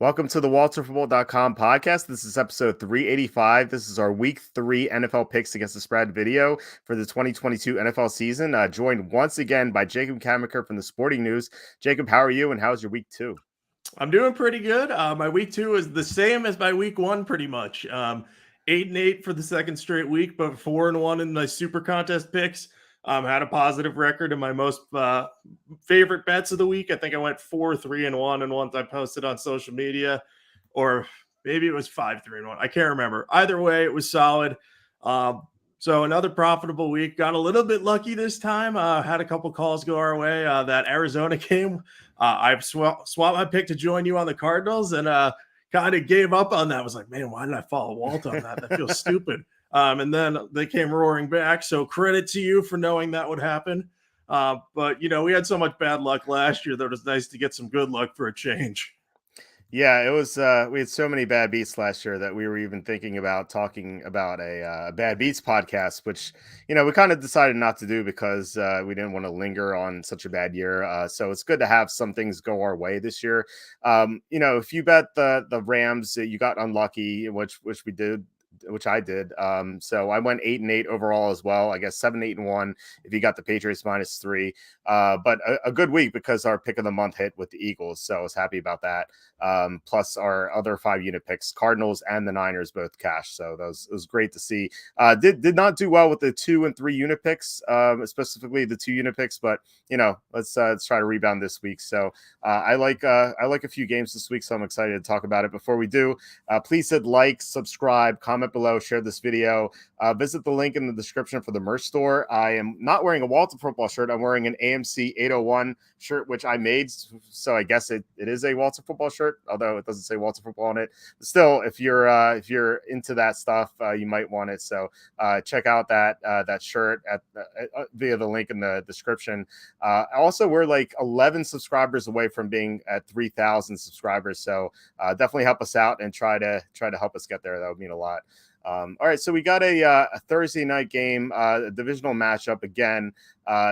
Welcome to the WalterFootball.com podcast. This is episode 385. This is our week 3 NFL picks against the spread video for the 2022 NFL season. Joined once again by Jacob Kamaker from the Sporting News. Jacob, how are you and how's your week 2? I'm doing pretty good. My week 2 is the same as my week 1 pretty much. 8-8 for the second straight week, but 4-1 in my super contest picks. Had a positive record in my most favorite bets of the week. I think I went 4-3-1 and once I posted on social media, or maybe it was 5-3-1. I can't remember. Either way, it was solid. So another profitable week. Got a little bit lucky this time. Had a couple calls go our way. That Arizona game, I've swapped my pick to join you on the Cardinals, and kind of gave up on that. I was like, man, why did I follow Walt on that? That feels stupid. And then they came roaring back. So credit to you for knowing that would happen. But, we had so much bad luck last year that it was nice to get some good luck for a change. Yeah, it was. We had so many bad beats last year that we were even thinking about talking about a bad beats podcast, which we kind of decided not to do because we didn't want to linger on such a bad year. So it's good to have some things go our way this year. If you bet the Rams, you got unlucky, which we did. Which I did. So I went 8-8 overall as well. I guess 7-8-1 if you got the Patriots -3. But a good week because our pick of the month hit with the Eagles. So I was happy about that. Plus our other 5-unit picks, Cardinals and the Niners both cashed. So it was great to see. Did not do well with the 2 and 3 unit picks, specifically the 2-unit picks, but let's try to rebound this week. So I like a few games this week, so I'm excited to talk about it. Before we do, please hit like, subscribe, comment below, share this video. Visit the link in the description for the merch store. I am not wearing a Walter football shirt. I'm wearing an AMC 801 shirt, which I made. So I guess it is a Walter football shirt, although it doesn't say Walter football on it. But still, if you're into that stuff, you might want it. So check out that shirt via the link in the description. Also, we're like 11 subscribers away from being at 3,000 subscribers. So definitely help us out and try to help us get there. That would mean a lot. All right, so we got a Thursday night game, a divisional matchup again.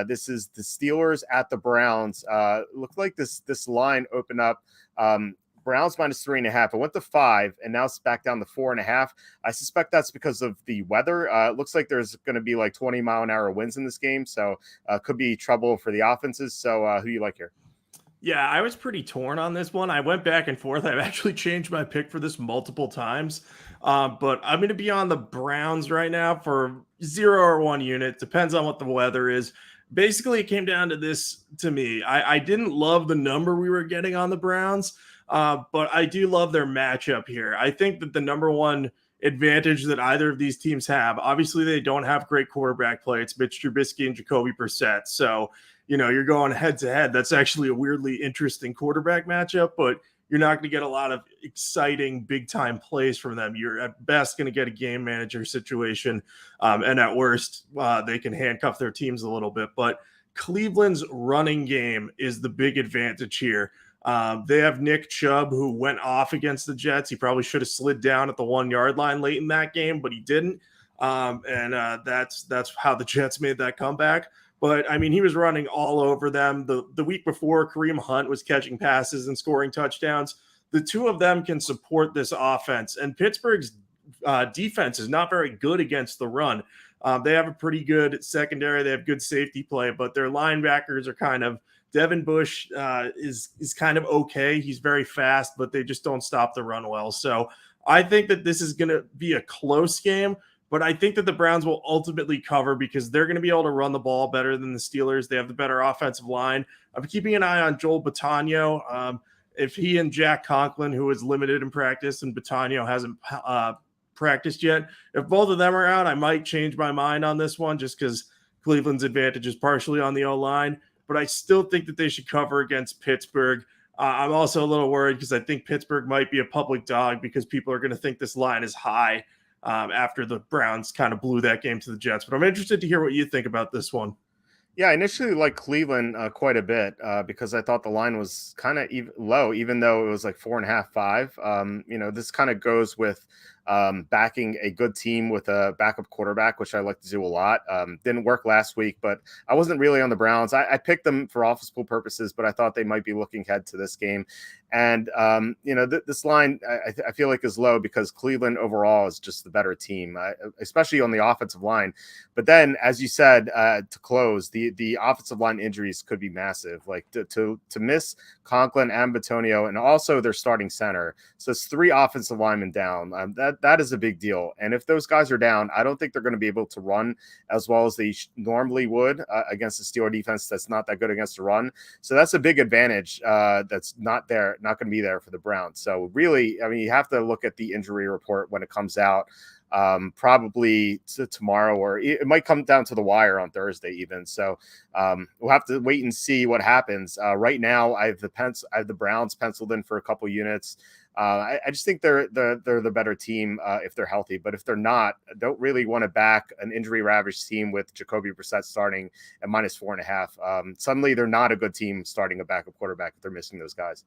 This is the Steelers at the Browns. Looked like this line opened up. Browns -3.5. It went to 5, and now it's back down to 4.5. I suspect that's because of the weather. It looks like there's going to be like 20-mile-an-hour winds in this game, so could be trouble for the offenses. So who do you like here? Yeah, I was pretty torn on this one. I went back and forth. I've actually changed my pick for this multiple times. But I'm going to be on the Browns right now for 0 or 1 unit. Depends on what the weather is. Basically, it came down to this to me. I didn't love the number we were getting on the Browns, but I do love their matchup here. I think that the number one advantage that either of these teams have, obviously they don't have great quarterback play. It's Mitch Trubisky and Jacoby Brissett. So, you're going head to head. That's actually a weirdly interesting quarterback matchup, but you're not going to get a lot of exciting big time plays from them. You're at best going to get a game manager situation. And at worst, they can handcuff their teams a little bit. But Cleveland's running game is the big advantage here. They have Nick Chubb, who went off against the Jets. He probably should have slid down at the 1-yard line late in that game, but he didn't. That's how the Jets made that comeback. But, I mean, he was running all over them. The week before, Kareem Hunt was catching passes and scoring touchdowns. The two of them can support this offense. And Pittsburgh's defense is not very good against the run. They have a pretty good secondary. They have good safety play, but their linebackers are kind of – Devin Bush is kind of okay. He's very fast, but they just don't stop the run well. So I think that this is going to be a close game. But I think that the Browns will ultimately cover because they're going to be able to run the ball better than the Steelers. They have the better offensive line. I'm keeping an eye on Joel Bitonio. If he and Jack Conklin, who is limited in practice, and Bitonio hasn't practiced yet, if both of them are out, I might change my mind on this one just because Cleveland's advantage is partially on the O-line. But I still think that they should cover against Pittsburgh. I'm also a little worried because I think Pittsburgh might be a public dog because people are going to think this line is high. After the Browns kind of blew that game to the Jets. But I'm interested to hear what you think about this one. Yeah, I initially liked Cleveland quite a bit because I thought the line was kind of low, even though it was like 4.5, 5. This kind of goes with backing a good team with a backup quarterback, which I like to do a lot. Didn't work last week, but I wasn't really on the Browns. I picked them for office pool purposes, but I thought they might be looking ahead to this game. And this line I feel like is low because Cleveland overall is just the better team, especially on the offensive line. But then, as you said, to close, the offensive line injuries could be massive. Like to miss Conklin and Batonio, and also their starting center. So it's 3 offensive linemen down. That is a big deal. And if those guys are down, I don't think they're going to be able to run as well as they normally would against the Steelers defense that's not that good against the run. So that's a big advantage that's not going to be there for the Browns. So really, I mean, you have to look at the injury report when it comes out, probably tomorrow, or it might come down to the wire on Thursday even. So we'll have to wait and see what happens. Right now, I have the Browns penciled in for a couple units. I just think they're the better team if they're healthy. But if they're not, I don't really want to back an injury-ravaged team with Jacoby Brissett starting at -4.5. Suddenly, they're not a good team starting a backup quarterback if they're missing those guys.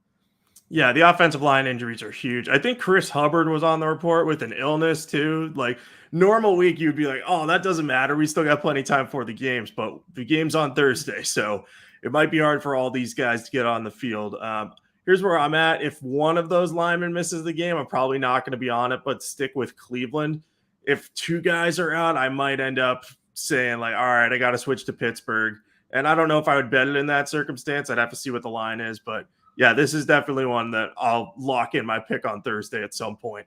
Yeah, the offensive line injuries are huge. I think Chris Hubbard was on the report with an illness too. Like normal week, you'd be like, oh, that doesn't matter. We still got plenty of time for the games, but the game's on Thursday. So it might be hard for all these guys to get on the field. Here's where I'm at. If one of those linemen misses the game, I'm probably not going to be on it, but stick with Cleveland. If 2 guys are out, I might end up saying like, all right, I got to switch to Pittsburgh. And I don't know if I would bet it in that circumstance. I'd have to see what the line is, but yeah, this is definitely one that I'll lock in my pick on Thursday at some point.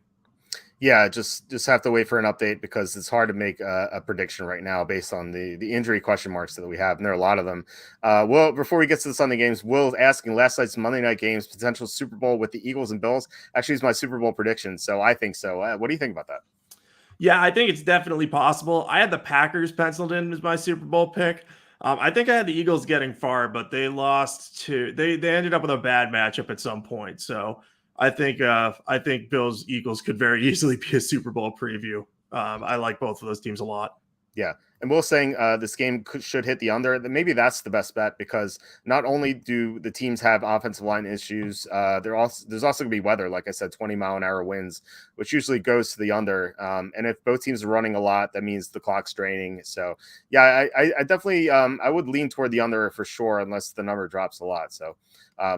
Yeah, just have to wait for an update because it's hard to make a prediction right now based on the injury question marks that we have, and there are a lot of them. Well, before we get to the Sunday games, Will asking last night's Monday night games, potential Super Bowl with the Eagles and Bills. Actually, it's my Super Bowl prediction, so I think so. What do you think about that? Yeah, I think it's definitely possible. I had the Packers penciled in as my Super Bowl pick. I think I had the Eagles getting far, but they lost to they ended up with a bad matchup at some point. So I think Bills Eagles could very easily be a Super Bowl preview. I like both of those teams a lot. Yeah. And Will's saying this game should hit the under. Maybe that's the best bet because not only do the teams have offensive line issues, there's also going to be weather. Like I said, 20-mile-an-hour winds, which usually goes to the under. And if both teams are running a lot, that means the clock's draining. So, yeah, I definitely I would lean toward the under for sure, unless the number drops a lot. So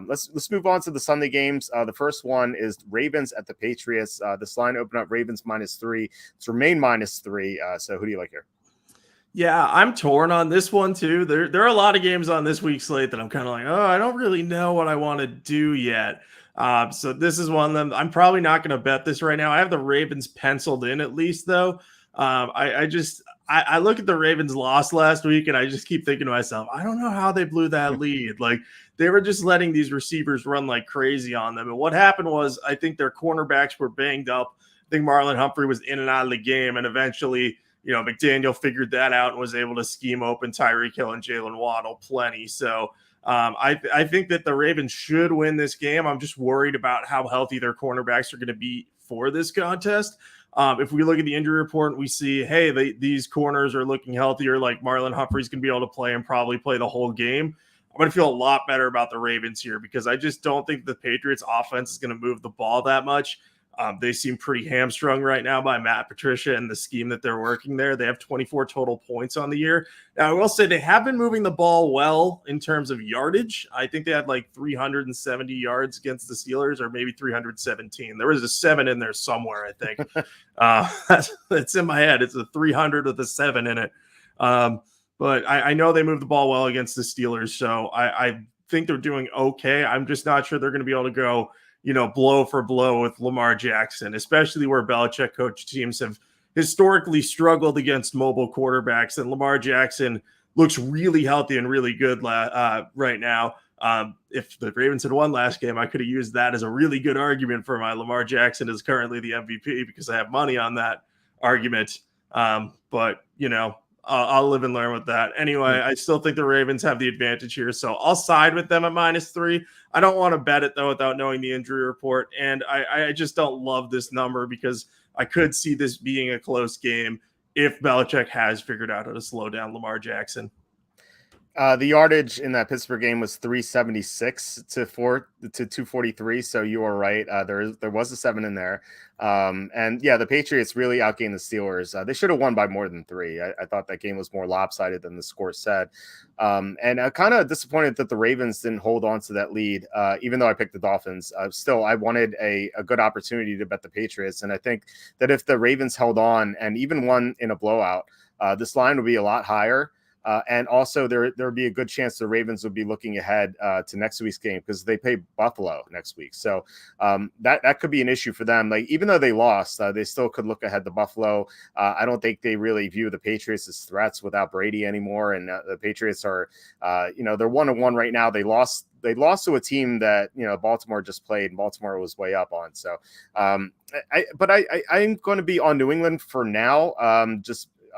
let's move on to the Sunday games. The first one is Ravens at the Patriots. This line opened up Ravens -3. It's remained -3. So who do you like here? Yeah, I'm torn on this one too. There are a lot of games on this week's slate that I'm kind of like, oh, I don't really know what I want to do yet. So this is one of them. I'm probably not going to bet this right now. I have the Ravens penciled in at least though. I look at the Ravens loss last week and I just keep thinking to myself, I don't know how they blew that lead. Like they were just letting these receivers run like crazy on them. And what happened was I think their cornerbacks were banged up. I think Marlon Humphrey was in and out of the game, and eventually McDaniel figured that out and was able to scheme open Tyreek Hill and Jalen Waddle plenty. So I think that the Ravens should win this game. I'm just worried about how healthy their cornerbacks are going to be for this contest. If we look at the injury report and we see, hey, these corners are looking healthier, like Marlon Humphrey's going to be able to play and probably play the whole game, I'm going to feel a lot better about the Ravens here because I just don't think the Patriots offense is going to move the ball that much. They seem pretty hamstrung right now by Matt Patricia and the scheme that they're working there. They have 24 total points on the year. Now, I will say they have been moving the ball well in terms of yardage. I think they had like 370 yards against the Steelers, or maybe 317. There was a 7 in there somewhere, I think. It's in my head. It's a 300 with a 7 in it. But I know they moved the ball well against the Steelers, so I think they're doing okay. I'm just not sure they're going to be able to go blow for blow with Lamar Jackson, especially where Belichick coach teams have historically struggled against mobile quarterbacks. And Lamar Jackson looks really healthy and really good right now. If the Ravens had won last game, I could have used that as a really good argument for my Lamar Jackson is currently the MVP because I have money on that argument. But I'll live and learn with that. Anyway, I still think the Ravens have the advantage here, so I'll side with them at -3. I don't want to bet it, though, without knowing the injury report, and I just don't love this number because I could see this being a close game if Belichick has figured out how to slow down Lamar Jackson. The yardage in that Pittsburgh game was 376 to 243. So you are right. There was a 7 in there. And yeah, the Patriots really outgained the Steelers. They should have won by more than 3. I thought that game was more lopsided than the score said. And I'm kind of disappointed that the Ravens didn't hold on to that lead, even though I picked the Dolphins. Still, I wanted a good opportunity to bet the Patriots. And I think that if the Ravens held on and even won in a blowout, this line would be a lot higher. And also, there would be a good chance the Ravens would be looking ahead to next week's game because they play Buffalo next week. So that could be an issue for them. Like even though they lost, they still could look ahead to Buffalo. I don't think they really view the Patriots as threats without Brady anymore. And the Patriots are, they're 1-1 right now. They lost to a team that Baltimore just played, and Baltimore was way up on. So, I'm going to be on New England for now.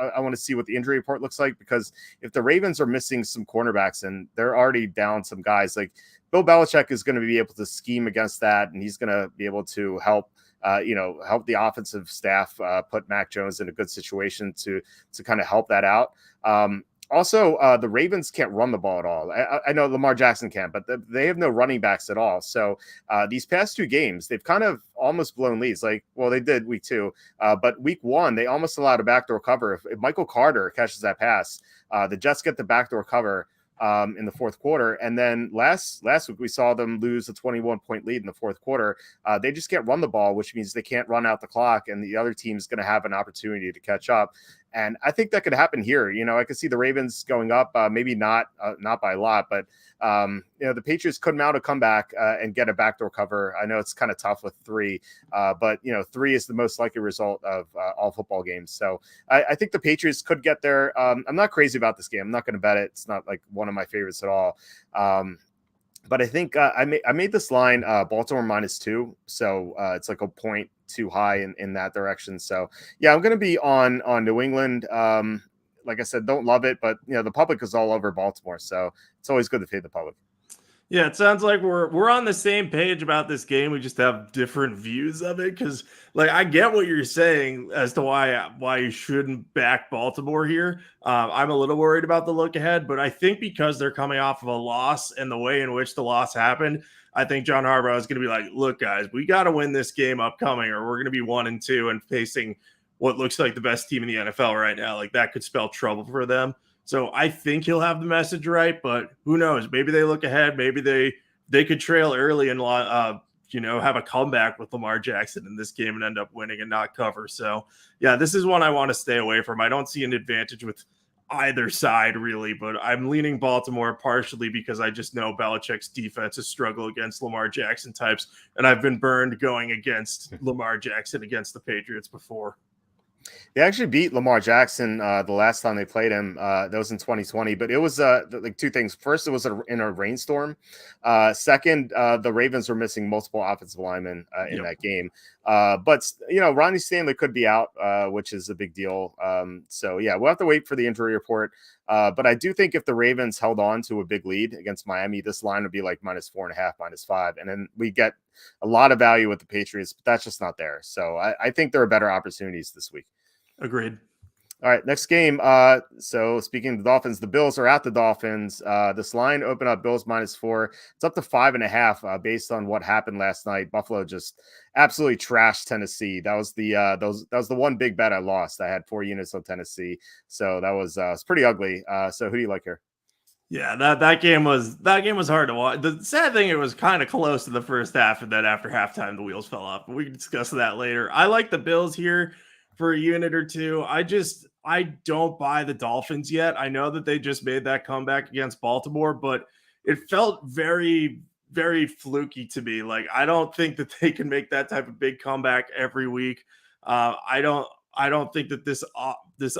I want to see what the injury report looks like, because if the Ravens are missing some cornerbacks and they're already down some guys, like Bill Belichick is going to be able to scheme against that, and he's going to be able to help the offensive staff put Mac Jones in a good situation to kind of help that out. Also, the Ravens can't run the ball at all. I know Lamar Jackson can, but they have no running backs at all. So these past 2 games, they've kind of almost blown leads. They did week 2, but week 1, they almost allowed a backdoor cover. If Michael Carter catches that pass, the Jets get the backdoor cover in the fourth quarter. And then last week, we saw them lose a 21-point lead in the fourth quarter. They just can't run the ball, which means they can't run out the clock, and the other team's going to have an opportunity to catch up. And I think that could happen here. I could see the Ravens going up, maybe not by a lot, but the Patriots could mount a comeback and get a backdoor cover. I know it's kind of tough with 3, but 3 is the most likely result of all football games. So I think the Patriots could get there. I'm not crazy about this game. I'm not going to bet it. It's not like one of my favorites at all. But I think I made this line Baltimore -2, so it's like a point too high in that direction. So yeah, I'm going to be on New England. Like I said, don't love it, but the public is all over Baltimore, so it's always good to fade the public. Yeah, it sounds like we're on the same page about this game. We just have different views of it, because I get what you're saying as to why you shouldn't back Baltimore here. I'm a little worried about the look ahead, but I think because they're coming off of a loss and the way in which the loss happened, I think John Harbaugh is going to be like, look, guys, we got to win this game upcoming, or we're going to be 1-2 and facing what looks like the best team in the NFL right now. That could spell trouble for them. So I think he'll have the message right, but who knows? Maybe they look ahead. Maybe they could trail early and have a comeback with Lamar Jackson in this game and end up winning and not cover. So yeah, this is one I want to stay away from. I don't see an advantage with either side really, but I'm leaning Baltimore partially because I just know Belichick's defenses struggle against Lamar Jackson types, and I've been burned going against Lamar Jackson against the Patriots before. They actually beat Lamar Jackson the last time they played him. That was in 2020. But it was 2 things. First, it was in a rainstorm. Second, the Ravens were missing multiple offensive linemen in that game. But Ronnie Stanley could be out, which is a big deal. So yeah, we'll have to wait for the injury report. But I do think if the Ravens held on to a big lead against Miami, this line would be like -4.5, -5, and then we get a lot of value with the Patriots, but that's just not there. So I think there are better opportunities this week. Agreed. All right, next game. So speaking of the Dolphins, the Bills are at the Dolphins. This line opened up Bills -4. It's up to 5.5 based on what happened last night. Buffalo just absolutely trashed Tennessee. That was the one big bet I lost. I had 4 units on Tennessee, so that was it's pretty ugly. So who do you like here? Yeah, that game was hard to watch. The sad thing, it was kind of close to the first half, and then after halftime, the wheels fell off. But we can discuss that later. I like the Bills here for a unit or 2. I don't buy the Dolphins yet. I know that they just made that comeback against Baltimore, but it felt very, very fluky to me. I don't think that they can make that type of big comeback every week. I don't think that this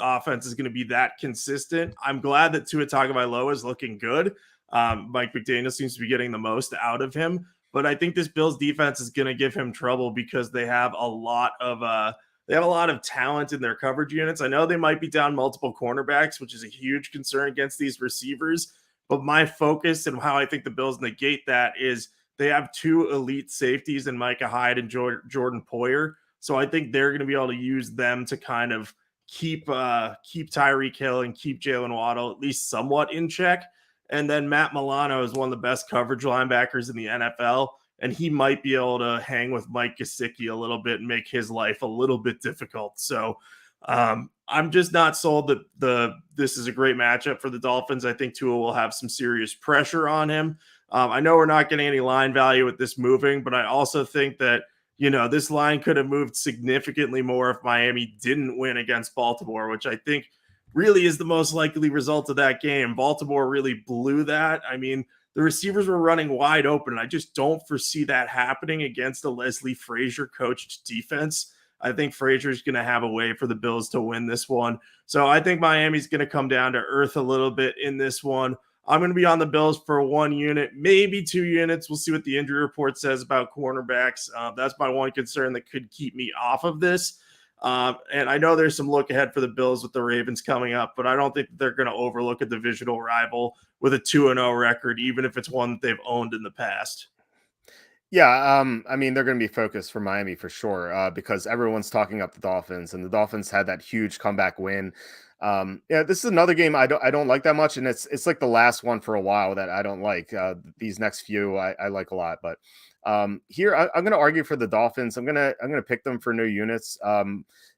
offense is going to be that consistent. I'm glad that Tua Tagovailoa is looking good. Mike McDaniel seems to be getting the most out of him, but I think this Bills defense is going to give him trouble because they have a lot of talent in their coverage units. I know they might be down multiple cornerbacks, which is a huge concern against these receivers. But my focus and how I think the Bills negate that is they have 2 elite safeties in Micah Hyde and Jordan Poyer. So I think they're going to be able to use them to kind of keep Tyreek Hill and keep Jalen Waddle at least somewhat in check. And then Matt Milano is one of the best coverage linebackers in the NFL, and he might be able to hang with Mike Gesicki a little bit and make his life a little bit difficult. So I'm just not sold that this is a great matchup for the Dolphins. I think Tua will have some serious pressure on him. I know we're not getting any line value with this moving, but I also think that this line could have moved significantly more if Miami didn't win against Baltimore, which I think really is the most likely result of that game. Baltimore really blew that. I mean, the receivers were running wide open, and I just don't foresee that happening against a Leslie Frazier coached defense. I think Frazier's going to have a way for the Bills to win this one. So I think Miami's going to come down to earth a little bit in this one. I'm going to be on the Bills for 1 unit, maybe 2 units. We'll see what the injury report says about cornerbacks. That's my one concern that could keep me off of this. And I know there's some look ahead for the Bills with the Ravens coming up, but I don't think they're going to overlook a divisional rival with a 2-0 record, even if it's one that they've owned in the past. Yeah, I mean they're going to be focused for Miami for sure because everyone's talking up the Dolphins, and the Dolphins had that huge comeback win. Yeah, this is another game I don't like that much, and it's like the last one for a while that I don't like. These next few I like a lot, but here I'm going to argue for the Dolphins. I'm gonna pick them for no units.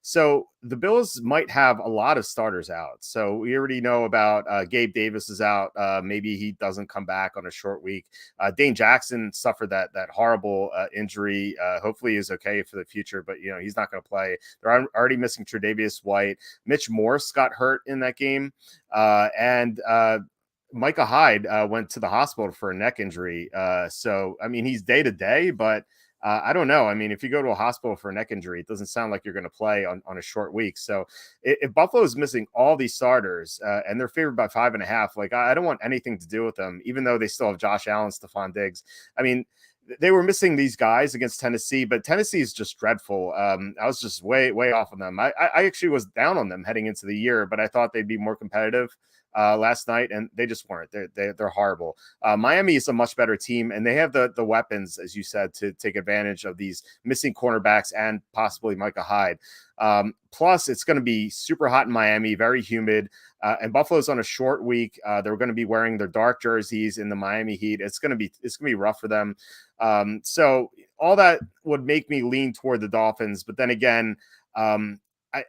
So the Bills might have a lot of starters out. So we already know about Gabe Davis is out. Maybe he doesn't come back on a short week. Dane Jackson suffered that horrible injury. Hopefully he's okay for the future, but he's not going to play. They're already missing Tre'Davious White. Mitch Morse got hurt in that game, and Micah Hyde went to the hospital for a neck injury. So I mean he's day to day, but I don't know. I mean, if you go to a hospital for a neck injury, it doesn't sound like you're going to play on a short week. So if Buffalo is missing all these starters and they're favored by 5.5, like I don't want anything to do with them, even though they still have Josh Allen, Stephon Diggs. I mean, they were missing these guys against Tennessee, but Tennessee is just dreadful. I was just way off on them. I actually was down on them heading into the year, but I thought they'd be more competitive last night, and they just weren't. They're horrible. Miami is a much better team, and they have the weapons, as you said, to take advantage of these missing cornerbacks and possibly Micah Hyde. Plus, it's going to be super hot in Miami, very humid, and Buffalo's on a short week. They're going to be wearing their dark jerseys in the Miami heat. It's going to be rough for them. So all that would make me lean toward the Dolphins, but then again, I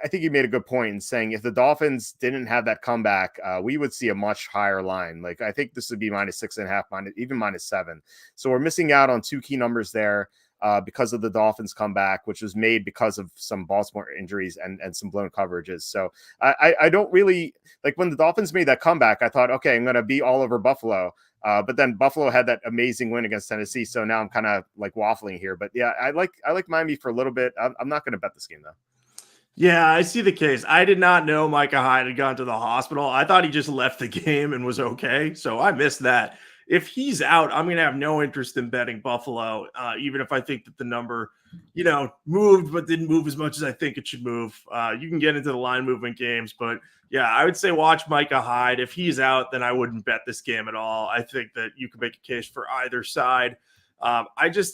think you made a good point in saying if the Dolphins didn't have that comeback, we would see a much higher line. Like I think this would be -6.5, even -7. So we're missing out on 2 key numbers there because of the Dolphins comeback, which was made because of some Baltimore injuries and some blown coverages. So I don't really like when the Dolphins made that comeback. I thought, okay, I'm going to be all over Buffalo. But then Buffalo had that amazing win against Tennessee. So now I'm kind of like waffling here. But yeah, I like Miami for a little bit. I'm not going to bet this game though. Yeah, I see the case. I did not know Micah Hyde had gone to the hospital. I thought he just left the game and was okay. So I missed that. If he's out, I'm going to have no interest in betting Buffalo, even if I think that the number, moved but didn't move as much as I think it should move. You can get into the line movement games, but yeah, I would say watch Micah Hyde. If he's out, then I wouldn't bet this game at all. I think that you can make a case for either side. I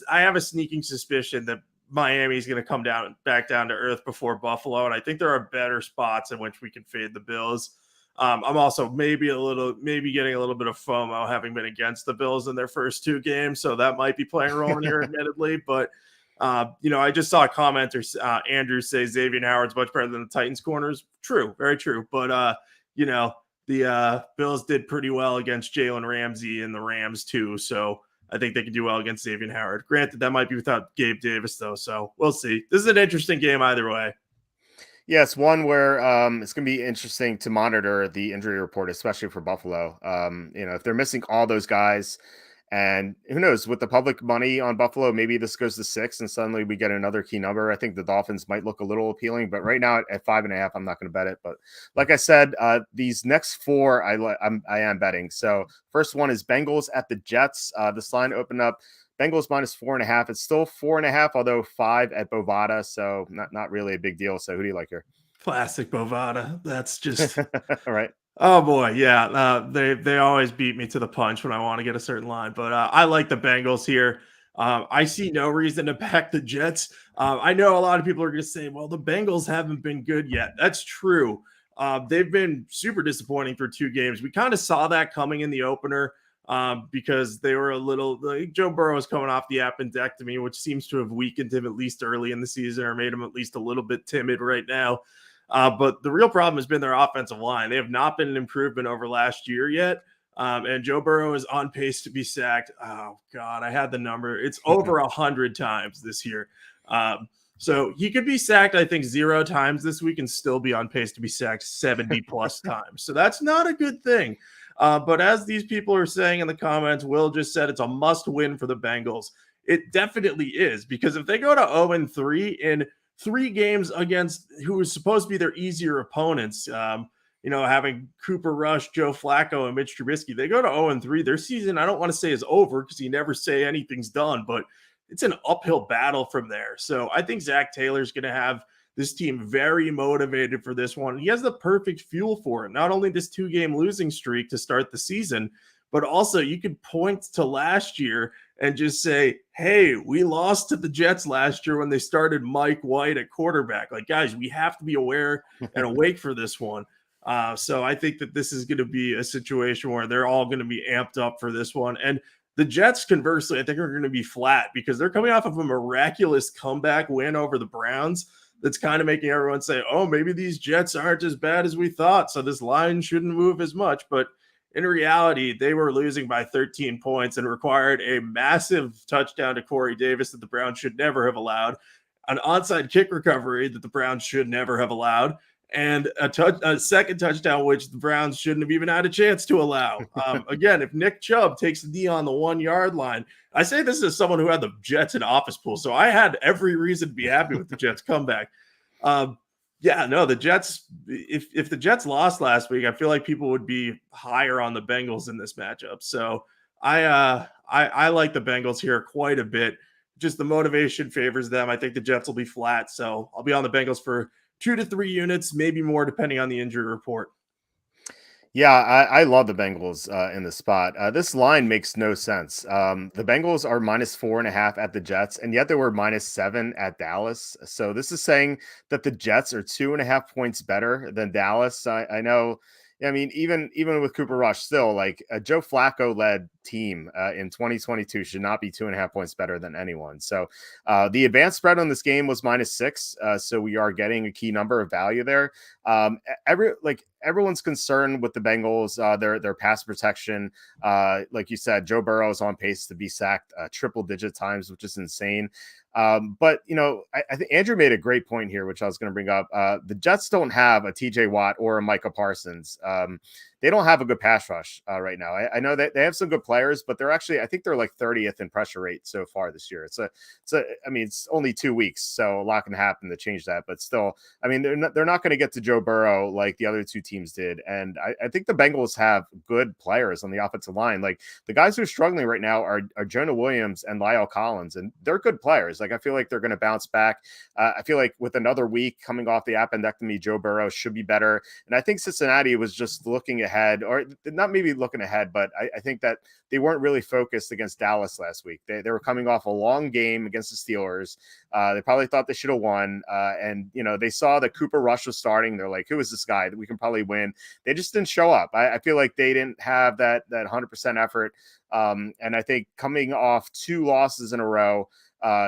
have a sneaking suspicion that Miami's going to come back down to earth before Buffalo, and I think there are better spots in which we can fade the Bills. I'm also maybe getting a little bit of FOMO having been against the Bills in their first 2 games, so that might be playing a role in here, admittedly. But I just saw a commenter, Andrew, say Xavier Howard's much better than the Titans corners. True, very true. But the Bills did pretty well against Jalen Ramsey and the Rams too, so I think they can do well against Xavier Howard. Granted, that might be without Gabe Davis, though, so we'll see. This is an interesting game either way. Yeah, it's one where it's going to be interesting to monitor the injury report, especially for Buffalo. If they're missing all those guys, and who knows, with the public money on Buffalo, maybe this goes to 6 and suddenly we get another key number. I think the Dolphins might look a little appealing, but right now at 5.5, I'm not going to bet it. But like I said, these next 4, I am betting. So first one is Bengals at the Jets. This line opened up Bengals -4.5. It's still 4.5, although 5 at Bovada. So not really a big deal. So who do you like here? Classic Bovada. That's just All right. Oh boy, yeah. They always beat me to the punch when I want to get a certain line, but I like the Bengals here. I see no reason to back the Jets. I know a lot of people are going to say, "Well, the Bengals haven't been good yet." That's true, They've been super disappointing for 2 games. We kind of saw that coming in the opener because they were a little like Joe Burrow is coming off the appendectomy, which seems to have weakened him at least early in the season or made him at least a little bit timid right now. But the real problem has been their offensive line. They have not been an improvement over last year yet. And Joe Burrow is on pace to be sacked. Oh, God, I had the number. It's over 100 times this year. So he could be sacked, I think, 0 times this week and still be on pace to be sacked 70 plus times. So that's not a good thing. But as these people are saying in the comments, Will just said it's a must win for the Bengals. It definitely is, because if they go to 0-3 in 3 games against who is supposed to be their easier opponents, having Cooper Rush, Joe Flacco, and Mitch Trubisky, they go to 0-3. Their season, I don't want to say is over because you never say anything's done, but it's an uphill battle from there. So I think Zach Taylor's going to have this team very motivated for this one. He has the perfect fuel for it. Not only this 2-game losing streak to start the season, but also you could point to last year and just say, hey, we lost to the Jets last year when they started Mike White at quarterback. Like, guys, we have to be aware and awake for this one. So I think that this is going to be a situation where they're all going to be amped up for this one. And the Jets, conversely, I think are going to be flat because they're coming off of a miraculous comeback win over the Browns. That's kind of making everyone say, oh, maybe these Jets aren't as bad as we thought, so this line shouldn't move as much. But in reality, they were losing by 13 points and required a massive touchdown to Corey Davis that the Browns should never have allowed, an onside kick recovery that the Browns should never have allowed, and a second touchdown, which the Browns shouldn't have even had a chance to allow. Again, if Nick Chubb takes the D on the 1-yard line, I say this as someone who had the Jets in office pool, so I had every reason to be happy with the Jets comeback. The Jets, if the Jets lost last week, I feel like people would be higher on the Bengals in this matchup. So I like the Bengals here quite a bit. Just the motivation favors them. I think the Jets will be flat, so I'll be on the Bengals for 2 to 3 units, maybe more, depending on the injury report. Yeah, I love the Bengals in the spot. This line makes no sense. The Bengals are -4.5 at the Jets, and yet they were -7 at Dallas. So this is saying that the Jets are 2.5 points better than Dallas. I know. I mean, even with Cooper Rush, still like a Joe Flacco led team in 2022 should not be 2.5 points better than anyone. So the advanced spread on this game was -6. So we are getting a key number of value there. Everyone's concerned with the Bengals, their pass protection. Like you said, Joe Burrow is on pace to be sacked triple-digit times, which is insane. But I think Andrew made a great point here, which I was going to bring up. The Jets don't have a TJ Watt or a Micah Parsons. They don't have a good pass rush right now. I know that they have some good players, but I think they're like 30th in pressure rate so far this year. It's only 2 weeks, so a lot can happen to change that. But still, I mean, they're not going to get to Joe Burrow like the other 2 teams did. And I think the Bengals have good players on the offensive line. Like the guys who are struggling right now are Jonah Williams and Lyle Collins, and they're good players. Like I feel like they're going to bounce back. I feel like with another week coming off the appendectomy, Joe Burrow should be better. And I think Cincinnati was just looking ahead, or not maybe looking ahead, but I think that they weren't really focused against Dallas last week. They were coming off a long game against the Steelers. They probably thought they should have won. And they saw that Cooper Rush was starting. They're like, who is this guy that we can probably win? They just didn't show up. I feel like they didn't have that 100% effort. And I think coming off 2 losses in a row,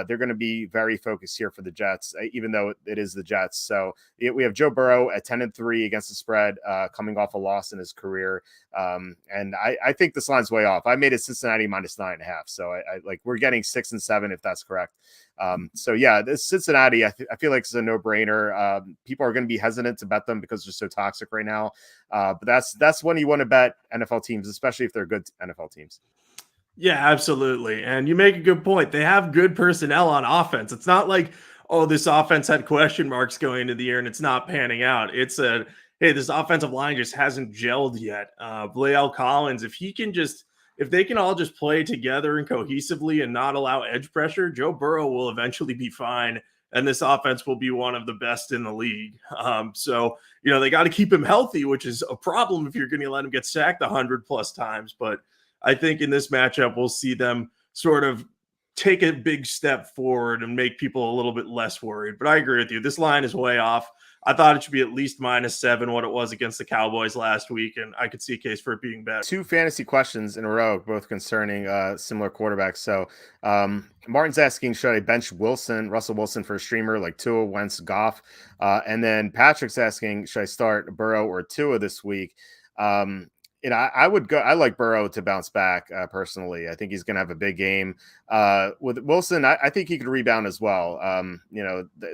they're going to be very focused here for the Jets, even though it is the Jets. So we have Joe Burrow at 10-3 against the spread, coming off a loss in his career. And I think this line's way off. I made it Cincinnati -9.5. So I like we're getting 6 and 7 if that's correct. So yeah, this Cincinnati, I feel like it's a no-brainer. People are going to be hesitant to bet them because they're so toxic right now. But that's when you want to bet NFL teams, especially if they're good NFL teams. Yeah, absolutely. And you make a good point. They have good personnel on offense. It's not like, oh, this offense had question marks going into the year and it's not panning out. It's hey, this offensive line just hasn't gelled yet. La'el Collins, if they can all just play together and cohesively and not allow edge pressure, Joe Burrow will eventually be fine. And this offense will be one of the best in the league. So they got to keep him healthy, which is a problem if you're going to let him get sacked 100+ times. But I think in this matchup, we'll see them sort of take a big step forward and make people a little bit less worried. But I agree with you. This line is way off. I thought it should be at least -7 what it was against the Cowboys last week, and I could see a case for it being better. Two fantasy questions in a row, both concerning similar quarterbacks. So Martin's asking, should I bench Russell Wilson for a streamer like Tua, Wentz, Goff? And then Patrick's asking, should I start Burrow or Tua this week? I would go. I like Burrow to bounce back personally. I think he's going to have a big game. With Wilson, I think he could rebound as well.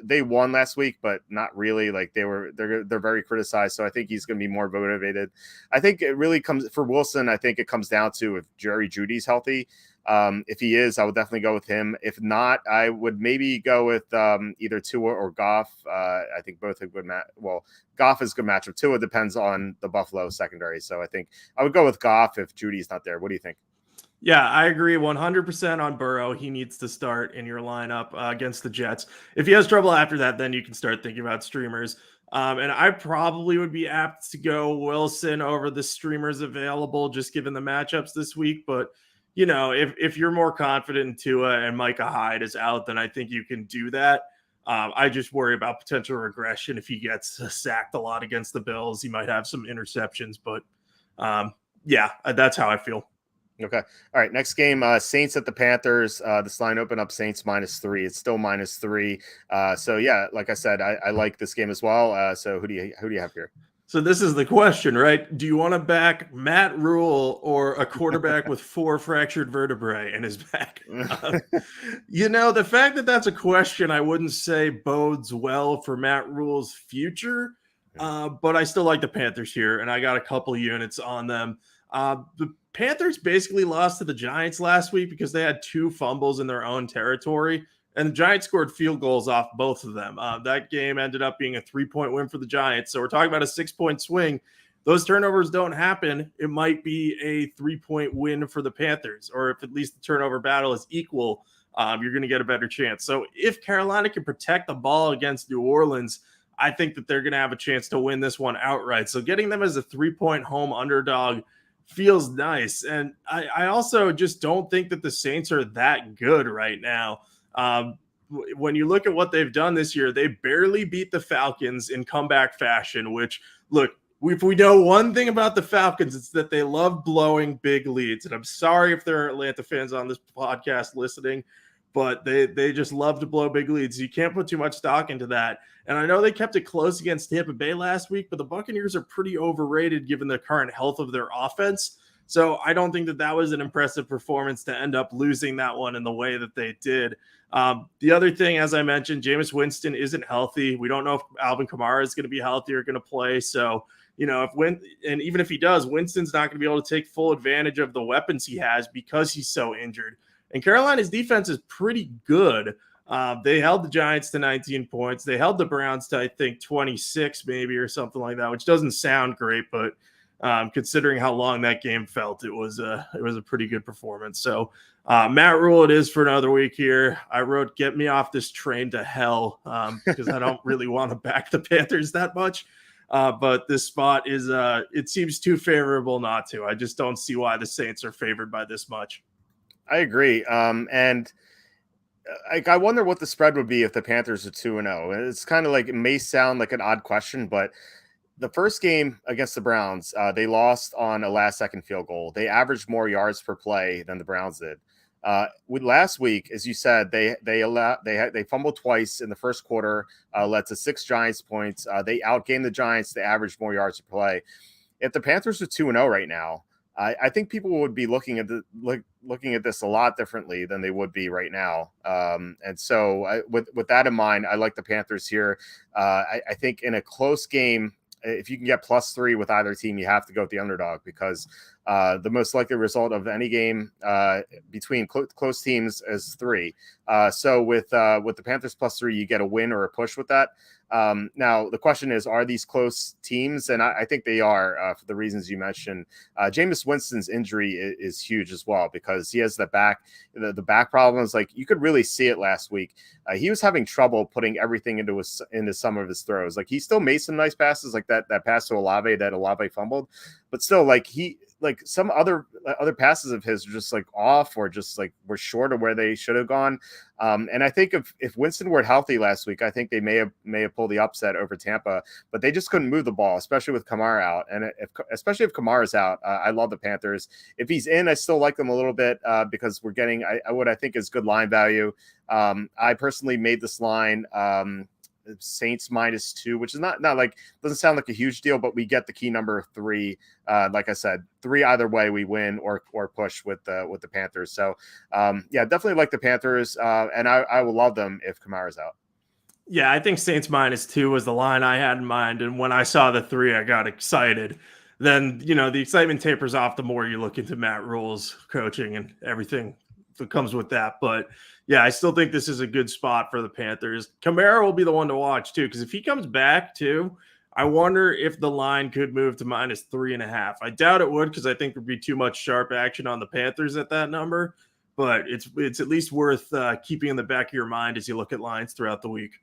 They won last week, but not really. Like they're very criticized. So I think he's going to be more motivated. I think it really comes for Wilson. I think it comes down to if Jerry Judy's healthy. If he is, I would definitely go with him. If not, I would maybe go with either Tua or Goff. I think both are good match. Well, Goff is a good matchup. Tua depends on the Buffalo secondary. So I think I would go with Goff if Judy's not there. What do you think? Yeah, I agree 100% on Burrow. He needs to start in your lineup against the Jets. If he has trouble after that, then you can start thinking about streamers. And I probably would be apt to go Wilson over the streamers available, just given the matchups this week. But if you're more confident in Tua and Micah Hyde is out, then I think you can do that. I just worry about potential regression if he gets sacked a lot against the Bills. He might have some interceptions, but that's how I feel. Okay. All right. Next game, Saints at the Panthers. This line opened up Saints -3. It's still -3. So yeah, like I said, I like this game as well. So who do you have here? So this is the question, right? Do you want to back Matt Rule or a quarterback with 4 fractured vertebrae in his back? The fact that that's a question, I wouldn't say bodes well for Matt Rule's future. But I still like the Panthers here, and I got a couple units on them. The Panthers basically lost to the Giants last week because they had 2 fumbles in their own territory, and the Giants scored field goals off both of them. That game ended up being a 3-point win for the Giants. So we're talking about a 6-point swing. Those turnovers don't happen. It might be a 3-point win for the Panthers, or if at least the turnover battle is equal, you're going to get a better chance. So if Carolina can protect the ball against New Orleans, I think that they're going to have a chance to win this one outright. So getting them as a 3-point home underdog feels nice. And I also just don't think that the Saints are that good right now. When you look at what they've done this year, they barely beat the Falcons in comeback fashion, which, look, if we know one thing about the Falcons, it's that they love blowing big leads. And I'm sorry if there are Atlanta fans on this podcast listening, but they just love to blow big leads. You can't put too much stock into that. And I know they kept it close against Tampa Bay last week, but the Buccaneers are pretty overrated given the current health of their offense. So I don't think that was an impressive performance to end up losing that one in the way that they did. The other thing, as I mentioned, Jameis Winston isn't healthy. We don't know if Alvin Kamara is going to be healthy or going to play. So, and even if he does, Winston's not going to be able to take full advantage of the weapons he has because he's so injured. And Carolina's defense is pretty good. They held the Giants to 19 points. They held the Browns to, I think, 26 maybe or something like that, which doesn't sound great, but considering how long that game felt, it was a pretty good performance. So Matt Rule it is for another week here. I wrote, get me off this train to hell because I don't really want to back the Panthers that much. But this spot is it seems too favorable not to. I just don't see why the Saints are favored by this much. I agree. And I wonder what the spread would be if the Panthers are 2-0. It's kind of like, it may sound like an odd question, but the first game against the Browns, they lost on a last-second field goal. They averaged more yards per play than the Browns did. With last week, as you said, they fumbled twice in the first quarter, led to 6 Giants points. They outgained the Giants. They averaged more yards per play. If the Panthers are 2-0 right now, I think people would be looking at this a lot differently than they would be right now. And so with that in mind, I like the Panthers here. I think in a close game, if you can get +3 with either team, you have to go with the underdog because the most likely result of any game between close teams is 3. So with the Panthers +3, you get a win or a push with that. Now, the question is, are these close teams? And I think they are for the reasons you mentioned. Jameis Winston's injury is huge as well because he has the back problems. Like you could really see it last week. He was having trouble putting everything into some of his throws. Like he still made some nice passes like that pass to Olave that Olave fumbled. But still, like like some other passes of his are just like off or just like were short of where they should have gone. And I think if Winston were healthy last week, I think they may have pulled the upset over Tampa, but they just couldn't move the ball, especially with Kamara out. And especially if Kamara's out, I love the Panthers. If he's in, I still like them a little bit because we're getting what I think is good line value. I personally made this line Saints -2, which is not like, doesn't sound like a huge deal, but we get the key number of 3. Like I said, 3 either way, we win or push with the Panthers. So yeah, definitely like the Panthers, and I will love them if Kamara's out. Yeah, I think Saints -2 was the line I had in mind, and when I saw the 3, I got excited. Then the excitement tapers off the more you look into Matt Rule's coaching and everything that comes with that. But yeah, I still think this is a good spot for the Panthers. Kamara will be the one to watch too, because if he comes back too, I wonder if the line could move to -3.5. I doubt it would, because I think there'd be too much sharp action on the Panthers at that number. But it's at least worth keeping in the back of your mind as you look at lines throughout the week.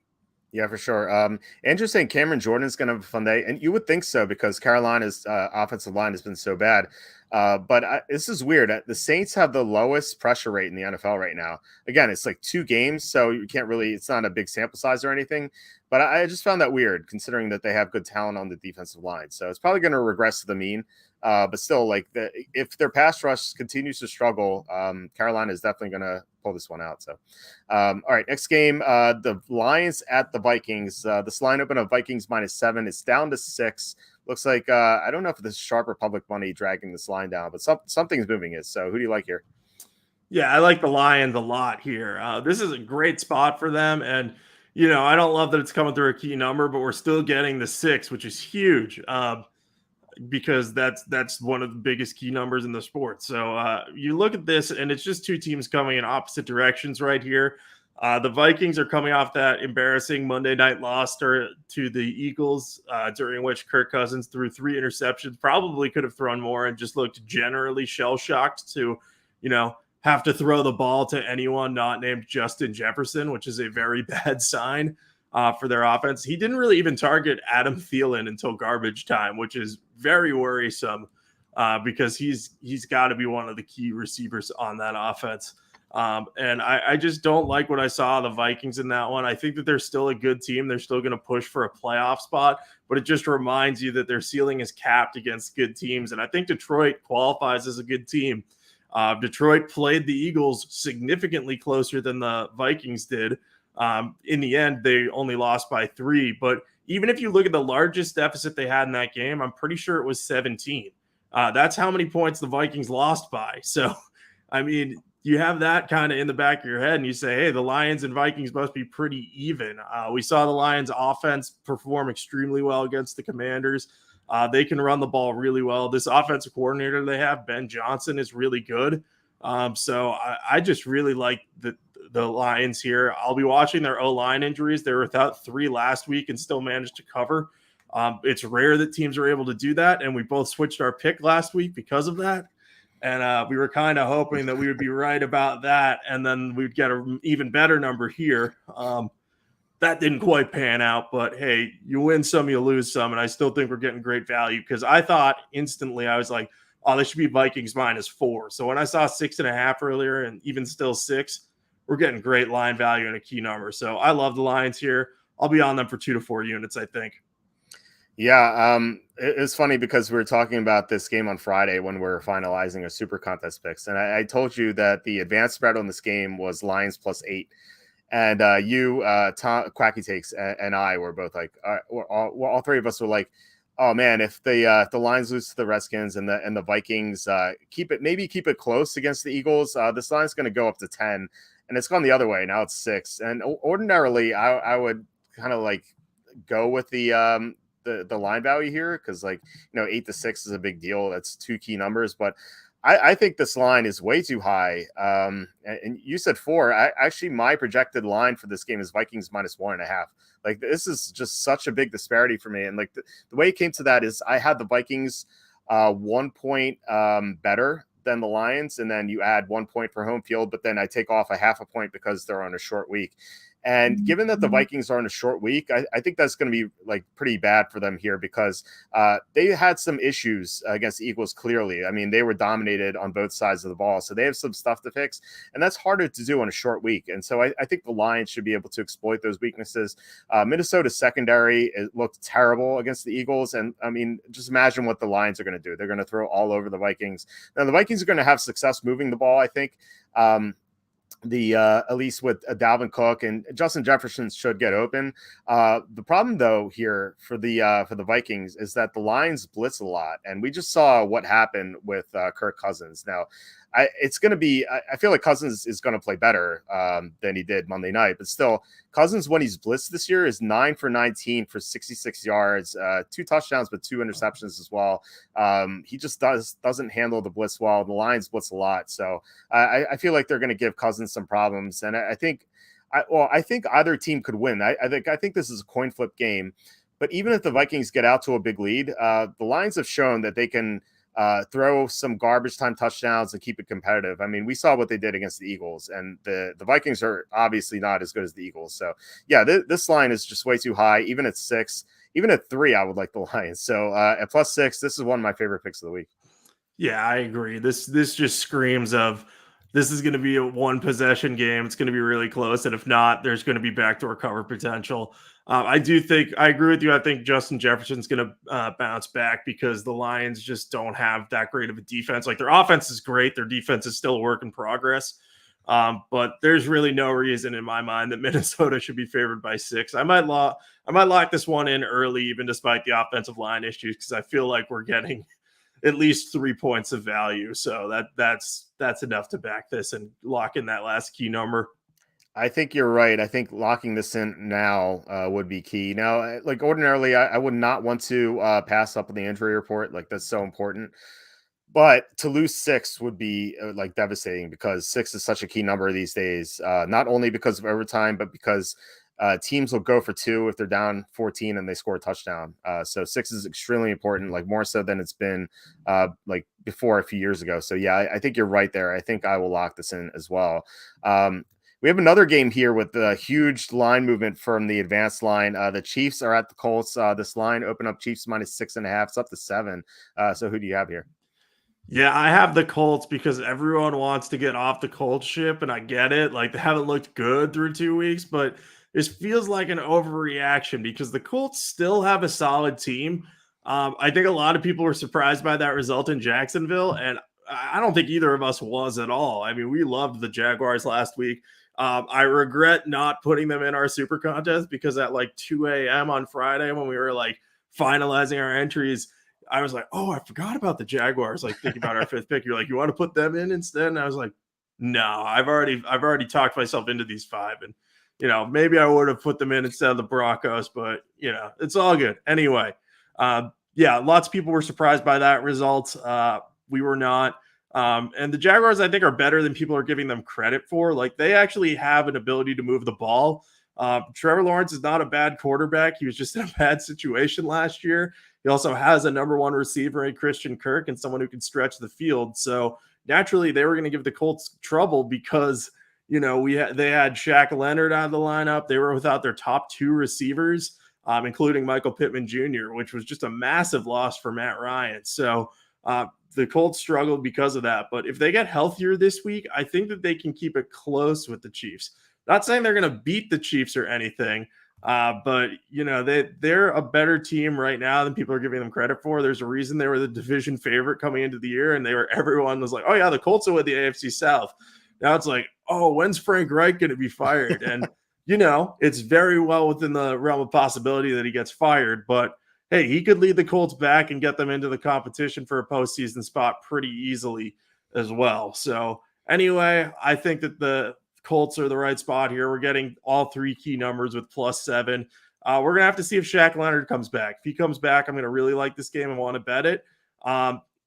Yeah, for sure. Andrew's saying Cameron Jordan's going to have a fun day, and you would think so because Carolina's offensive line has been so bad. But this is weird. The Saints have the lowest pressure rate in the NFL right now. Again, it's like 2 games, so you can't really. It's not a big sample size or anything. But I just found that weird, considering that they have good talent on the defensive line. So it's probably going to regress to the mean. But still, like if their pass rush continues to struggle, Carolina is definitely going to pull this one out. So, all right, next game, the Lions at the Vikings. This line open of Vikings -7. It's down to 6. Looks like I don't know if this is sharp or public money dragging this line down, but something's moving it. So, who do you like here? Yeah, I like the Lions a lot here. This is a great spot for them, and I don't love that it's coming through a key number, but we're still getting the 6, which is huge. Because that's one of the biggest key numbers in the sport. So you look at this, and it's just 2 teams coming in opposite directions right here. The Vikings are coming off that embarrassing Monday night loss to the Eagles, during which Kirk Cousins threw 3 interceptions, probably could have thrown more, and just looked generally shell-shocked to, have to throw the ball to anyone not named Justin Jefferson, which is a very bad sign for their offense. He didn't really even target Adam Thielen until garbage time, which is very worrisome because he's got to be one of the key receivers on that offense. And I just don't like what I saw of the Vikings in that one. I think that they're still a good team. They're still going to push for a playoff spot, but it just reminds you that their ceiling is capped against good teams. And I think Detroit qualifies as a good team. Detroit played the Eagles significantly closer than the Vikings did. In the end, they only lost by 3. But even if you look at the largest deficit they had in that game, I'm pretty sure it was 17. That's how many points the Vikings lost by. So, I mean, you have that kind of in the back of your head, and you say, hey, the Lions and Vikings must be pretty even. We saw the Lions offense perform extremely well against the Commanders. They can run the ball really well. This offensive coordinator they have, Ben Johnson, is really good. So I just really like the Lions here. I'll be watching their O-line injuries. They were without 3 last week and still managed to cover. It's rare that teams are able to do that, and we both switched our pick last week because of that. And we were kind of hoping that we would be right about that, and then we'd get an even better number here. That didn't quite pan out, but hey, you win some, you lose some, and I still think we're getting great value because I thought instantly, I was like, oh, this should be Vikings -4. So when I saw 6.5 earlier and even still 6, we're getting great line value and a key number. So I love the Lions here. I'll be on them for 2 to 4 units, I think. Yeah, it's funny because we were talking about this game on Friday when we were finalizing our super contest picks, and I told you that the advanced spread on this game was Lions +8. And Tom Quacky Takes and I were both like, all 3 of us were like, oh man, if the Lions lose to the Redskins and the Vikings keep it close against the Eagles, this line's going to go up to 10, and it's gone the other way. Now it's 6, and ordinarily I would kind of like go with the line value here because 8 to 6 is a big deal. That's 2 key numbers, but I think this line is way too high. And you said 4. Actually, my projected line for this game is Vikings -1.5. Like, this is just such a big disparity for me. And like the way it came to that is I had the Vikings 1 point better than the Lions, and then you add 1 point for home field, but then I take off a half a point because they're on a short week. And given that the Vikings are in a short week, I think that's going to be like pretty bad for them here because they had some issues against the Eagles. Clearly, I mean, they were dominated on both sides of the ball, so they have some stuff to fix, and that's harder to do on a short week. And so I think the Lions should be able to exploit those weaknesses. Minnesota's secondary, it looked terrible against the Eagles, and I mean, just imagine what the Lions are going to do. They're going to throw all over the Vikings. Now, the Vikings are going to have success moving the ball, I think. At least with Dalvin Cook and Justin Jefferson should get open. The problem though here for the Vikings is that the Lions blitz a lot, and we just saw what happened with Kirk Cousins. Now, it's going to be. I feel like Cousins is going to play better than he did Monday night, but still, Cousins when he's blitzed this year is 9 for 19 for 66 yards, 2 touchdowns, but 2 interceptions as well. He just doesn't handle the blitz well. The Lions blitz a lot, so I feel like they're going to give Cousins some problems, and I think either team could win. I think this is a coin flip game, but even if the Vikings get out to a big lead, the Lions have shown that they can throw some garbage time touchdowns and keep it competitive. I mean, we saw what they did against the Eagles, and the Vikings are obviously not as good as the Eagles. So yeah, this line is just way too high. Even at 6, even at 3, I would like the Lions. So at +6, this is one of my favorite picks of the week. Yeah, I agree. This just screams of this is going to be a 1 possession game. It's going to be really close, and if not, there's going to be backdoor cover potential. I agree with you. I think Justin Jefferson's going to bounce back because the Lions just don't have that great of a defense. Like their offense is great. Their defense is still a work in progress. But there's really no reason in my mind that Minnesota should be favored by 6. I might lock this one in early, even despite the offensive line issues, because I feel like we're getting at least 3 points of value. So that's enough to back this and lock in that last key number. I think you're right. I think locking this in now would be key. Now, like ordinarily, I would not want to pass up on the injury report. Like that's so important. But to lose 6 would be like devastating because 6 is such a key number these days. Not only because of overtime, but because teams will go for 2 if they're down 14 and they score a touchdown. So 6 is extremely important, like more so than it's been like before a few years ago. So yeah, I think you're right there. I think I will lock this in as well. We have another game here with the huge line movement from the advanced line. The Chiefs are at the Colts. This line open up Chiefs -6.5. It's up to 7. So who do you have here? Yeah, I have the Colts because everyone wants to get off the Colts ship, and I get it. Like they haven't looked good through 2 weeks, but this feels like an overreaction because the Colts still have a solid team. I think a lot of people were surprised by that result in Jacksonville, and I don't think either of us was at all. I mean, we loved the Jaguars last week. I regret not putting them in our super contest because at like 2 a.m. on Friday when we were like finalizing our entries, I was like, oh, I forgot about the Jaguars. Like thinking about our 5th pick. You're like, you want to put them in instead? And I was like, no, I've already talked myself into these 5. And, maybe I would have put them in instead of the Broncos, but it's all good. Anyway, yeah, lots of people were surprised by that result. We were not. And the Jaguars, I think, are better than people are giving them credit for. Like they actually have an ability to move the ball. Trevor Lawrence is not a bad quarterback. He was just in a bad situation last year. He also has a number 1 receiver in Christian Kirk and someone who can stretch the field. So naturally, they were going to give the Colts trouble because they had Shaq Leonard out of the lineup. They were without their top 2 receivers, including Michael Pittman Jr., which was just a massive loss for Matt Ryan. So the Colts struggled because of that. But if they get healthier this week, I think that they can keep it close with the Chiefs. Not saying they're going to beat the Chiefs or anything, but they're a better team right now than people are giving them credit for. There's a reason they were the division favorite coming into the year, and everyone was like, "Oh yeah, the Colts will win the AFC South." Now it's like, "Oh, when's Frank Reich going to be fired?" And it's very well within the realm of possibility that he gets fired, but hey, he could lead the Colts back and get them into the competition for a postseason spot pretty easily as well. So anyway, I think that the Colts are the right spot here. We're getting all 3 key numbers with +7. We're going to have to see if Shaq Leonard comes back. If he comes back, I'm going to really like this game and want to bet it.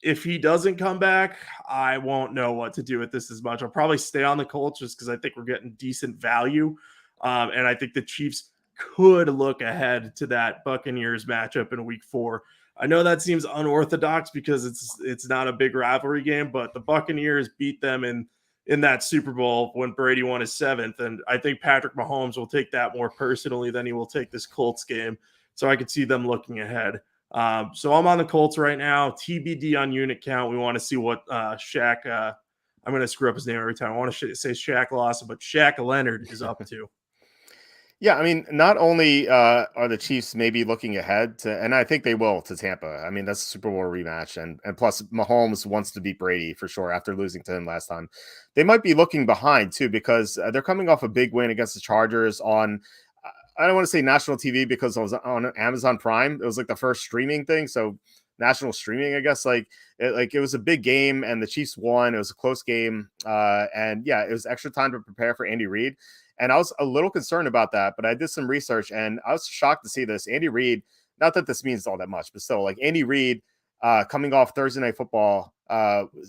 If he doesn't come back, I won't know what to do with this as much. I'll probably stay on the Colts just because I think we're getting decent value. And I think the Chiefs could look ahead to that Buccaneers matchup in week 4. I know that seems unorthodox because it's not a big rivalry game, but the Buccaneers beat them in in that Super Bowl when Brady won his 7th. And I think Patrick Mahomes will take that more personally than he will take this Colts game. So I could see them looking ahead. So I'm on the Colts right now. TBD on unit count. We want to see what Shaq. I'm going to screw up his name every time. I want to say Shaq Lawson, but Shaq Leonard is up to. Yeah, I mean, not only are the Chiefs maybe looking ahead to, and I think they will, to Tampa. I mean, that's a Super Bowl rematch, and plus Mahomes wants to beat Brady for sure after losing to him last time. They might be looking behind too because they're coming off a big win against the Chargers on. I don't want to say national TV because it was on Amazon Prime. It was like the first streaming thing, so national streaming, I guess. It was a big game, and the Chiefs won. It was a close game, and yeah, it was extra time to prepare for Andy Reid. And I was a little concerned about that, but I did some research and I was shocked to see this. Andy Reid, not that this means all that much, but still, like Andy Reid coming off Thursday Night Football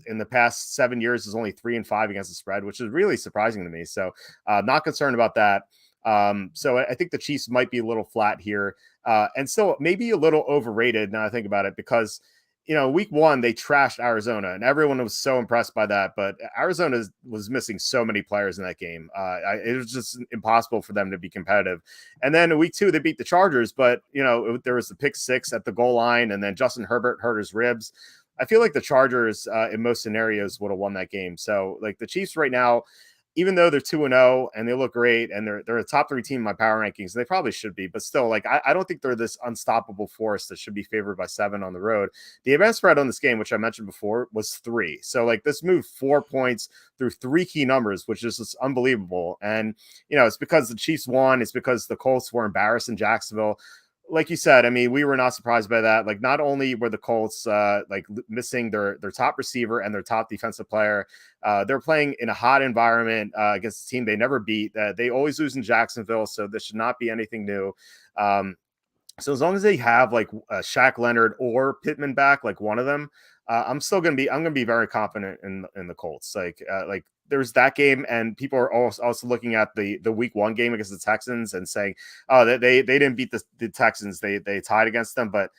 in the past 7 years is only 3-5 against the spread, which is really surprising to me. So not concerned about that. So I think the Chiefs might be a little flat here and still maybe a little overrated now I think about it because week 1, they trashed Arizona and everyone was so impressed by that. But Arizona was missing so many players in that game. It was just impossible for them to be competitive. And then in week 2, they beat the Chargers, but, there was the pick 6 at the goal line and then Justin Herbert hurt his ribs. I feel like the Chargers in most scenarios would have won that game. So like the Chiefs right now, even though they're 2-0 and they look great and they're a top 3 team in my power rankings, they probably should be, but still, like I don't think they're this unstoppable force that should be favored by 7 on the road. The advanced spread on this game, which I mentioned before, was 3. So like this moved 4 points through 3 key numbers, which is just unbelievable. And it's because the Chiefs won. It's because the Colts were embarrassed in Jacksonville. Like you said, I mean, we were not surprised by that. Like, not only were the Colts missing their top receiver and their top defensive player, they're playing in a hot environment against a team they never beat. They always lose in Jacksonville, so this should not be anything new. So as long as they have like Shaq Leonard or Pittman back, like one of them, I'm gonna be very confident in the Colts. Like there's that game, and people are also looking at the week 1 game against the Texans and saying, oh, they didn't beat the Texans, they tied against them, but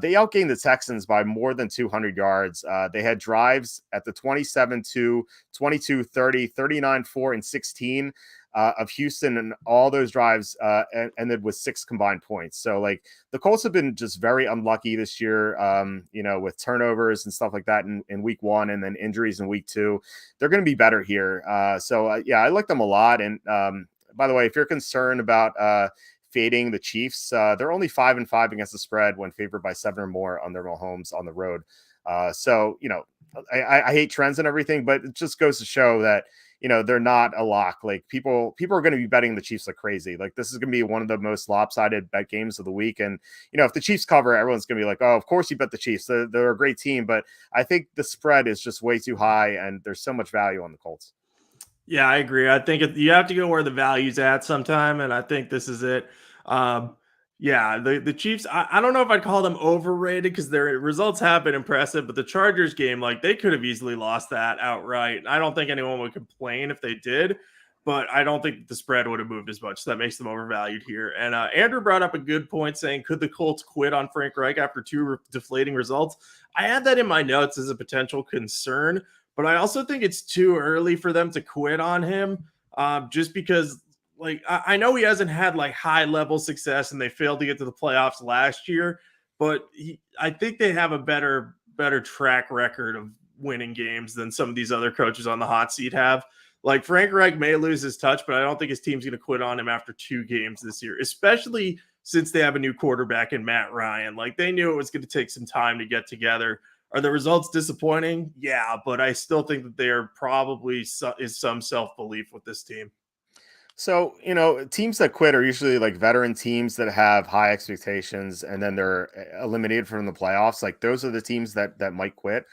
they outgained the Texans by more than 200 yards. They had drives at the 27-2, 22-30, 39-4, and 16 of Houston, and all those drives ended with 6 combined points. So like the Colts have been just very unlucky this year, with turnovers and stuff like that in week 1 and then injuries in week 2. They're going to be better here. Yeah, I like them a lot. And by the way, if you're concerned about fading the Chiefs, they're only 5-5 against the spread when favored by 7 or more on their homes on the road. I hate trends and everything, but it just goes to show that they're not a lock. Like people are going to be betting the Chiefs like crazy. Like this is going to be one of the most lopsided bet games of the week. And, if the Chiefs cover, everyone's going to be like, oh, of course you bet the Chiefs. They're a great team. But I think the spread is just way too high and there's so much value on the Colts. Yeah, I agree. I think you have to go where the value's at sometime. And I think this is it. Yeah, the Chiefs, I don't know if I'd call them overrated because their results have been impressive, but the Chargers game, like they could have easily lost that outright. I don't think anyone would complain if they did, but I don't think the spread would have moved as much. So that makes them overvalued here. And Andrew brought up a good point saying, could the Colts quit on Frank Reich after 2 deflating results? I had that in my notes as a potential concern, but I also think it's too early for them to quit on him just because like I know he hasn't had like high level success and they failed to get to the playoffs last year, but I think they have a better track record of winning games than some of these other coaches on the hot seat have. Like Frank Reich may lose his touch, but I don't think his team's going to quit on him after 2 games this year, especially since they have a new quarterback in Matt Ryan. Like they knew it was going to take some time to get together. Are the results disappointing? Yeah, but I still think that they are probably is some self-belief with this team. So, teams that quit are usually like veteran teams that have high expectations and then they're eliminated from the playoffs. Like those are the teams that might quit.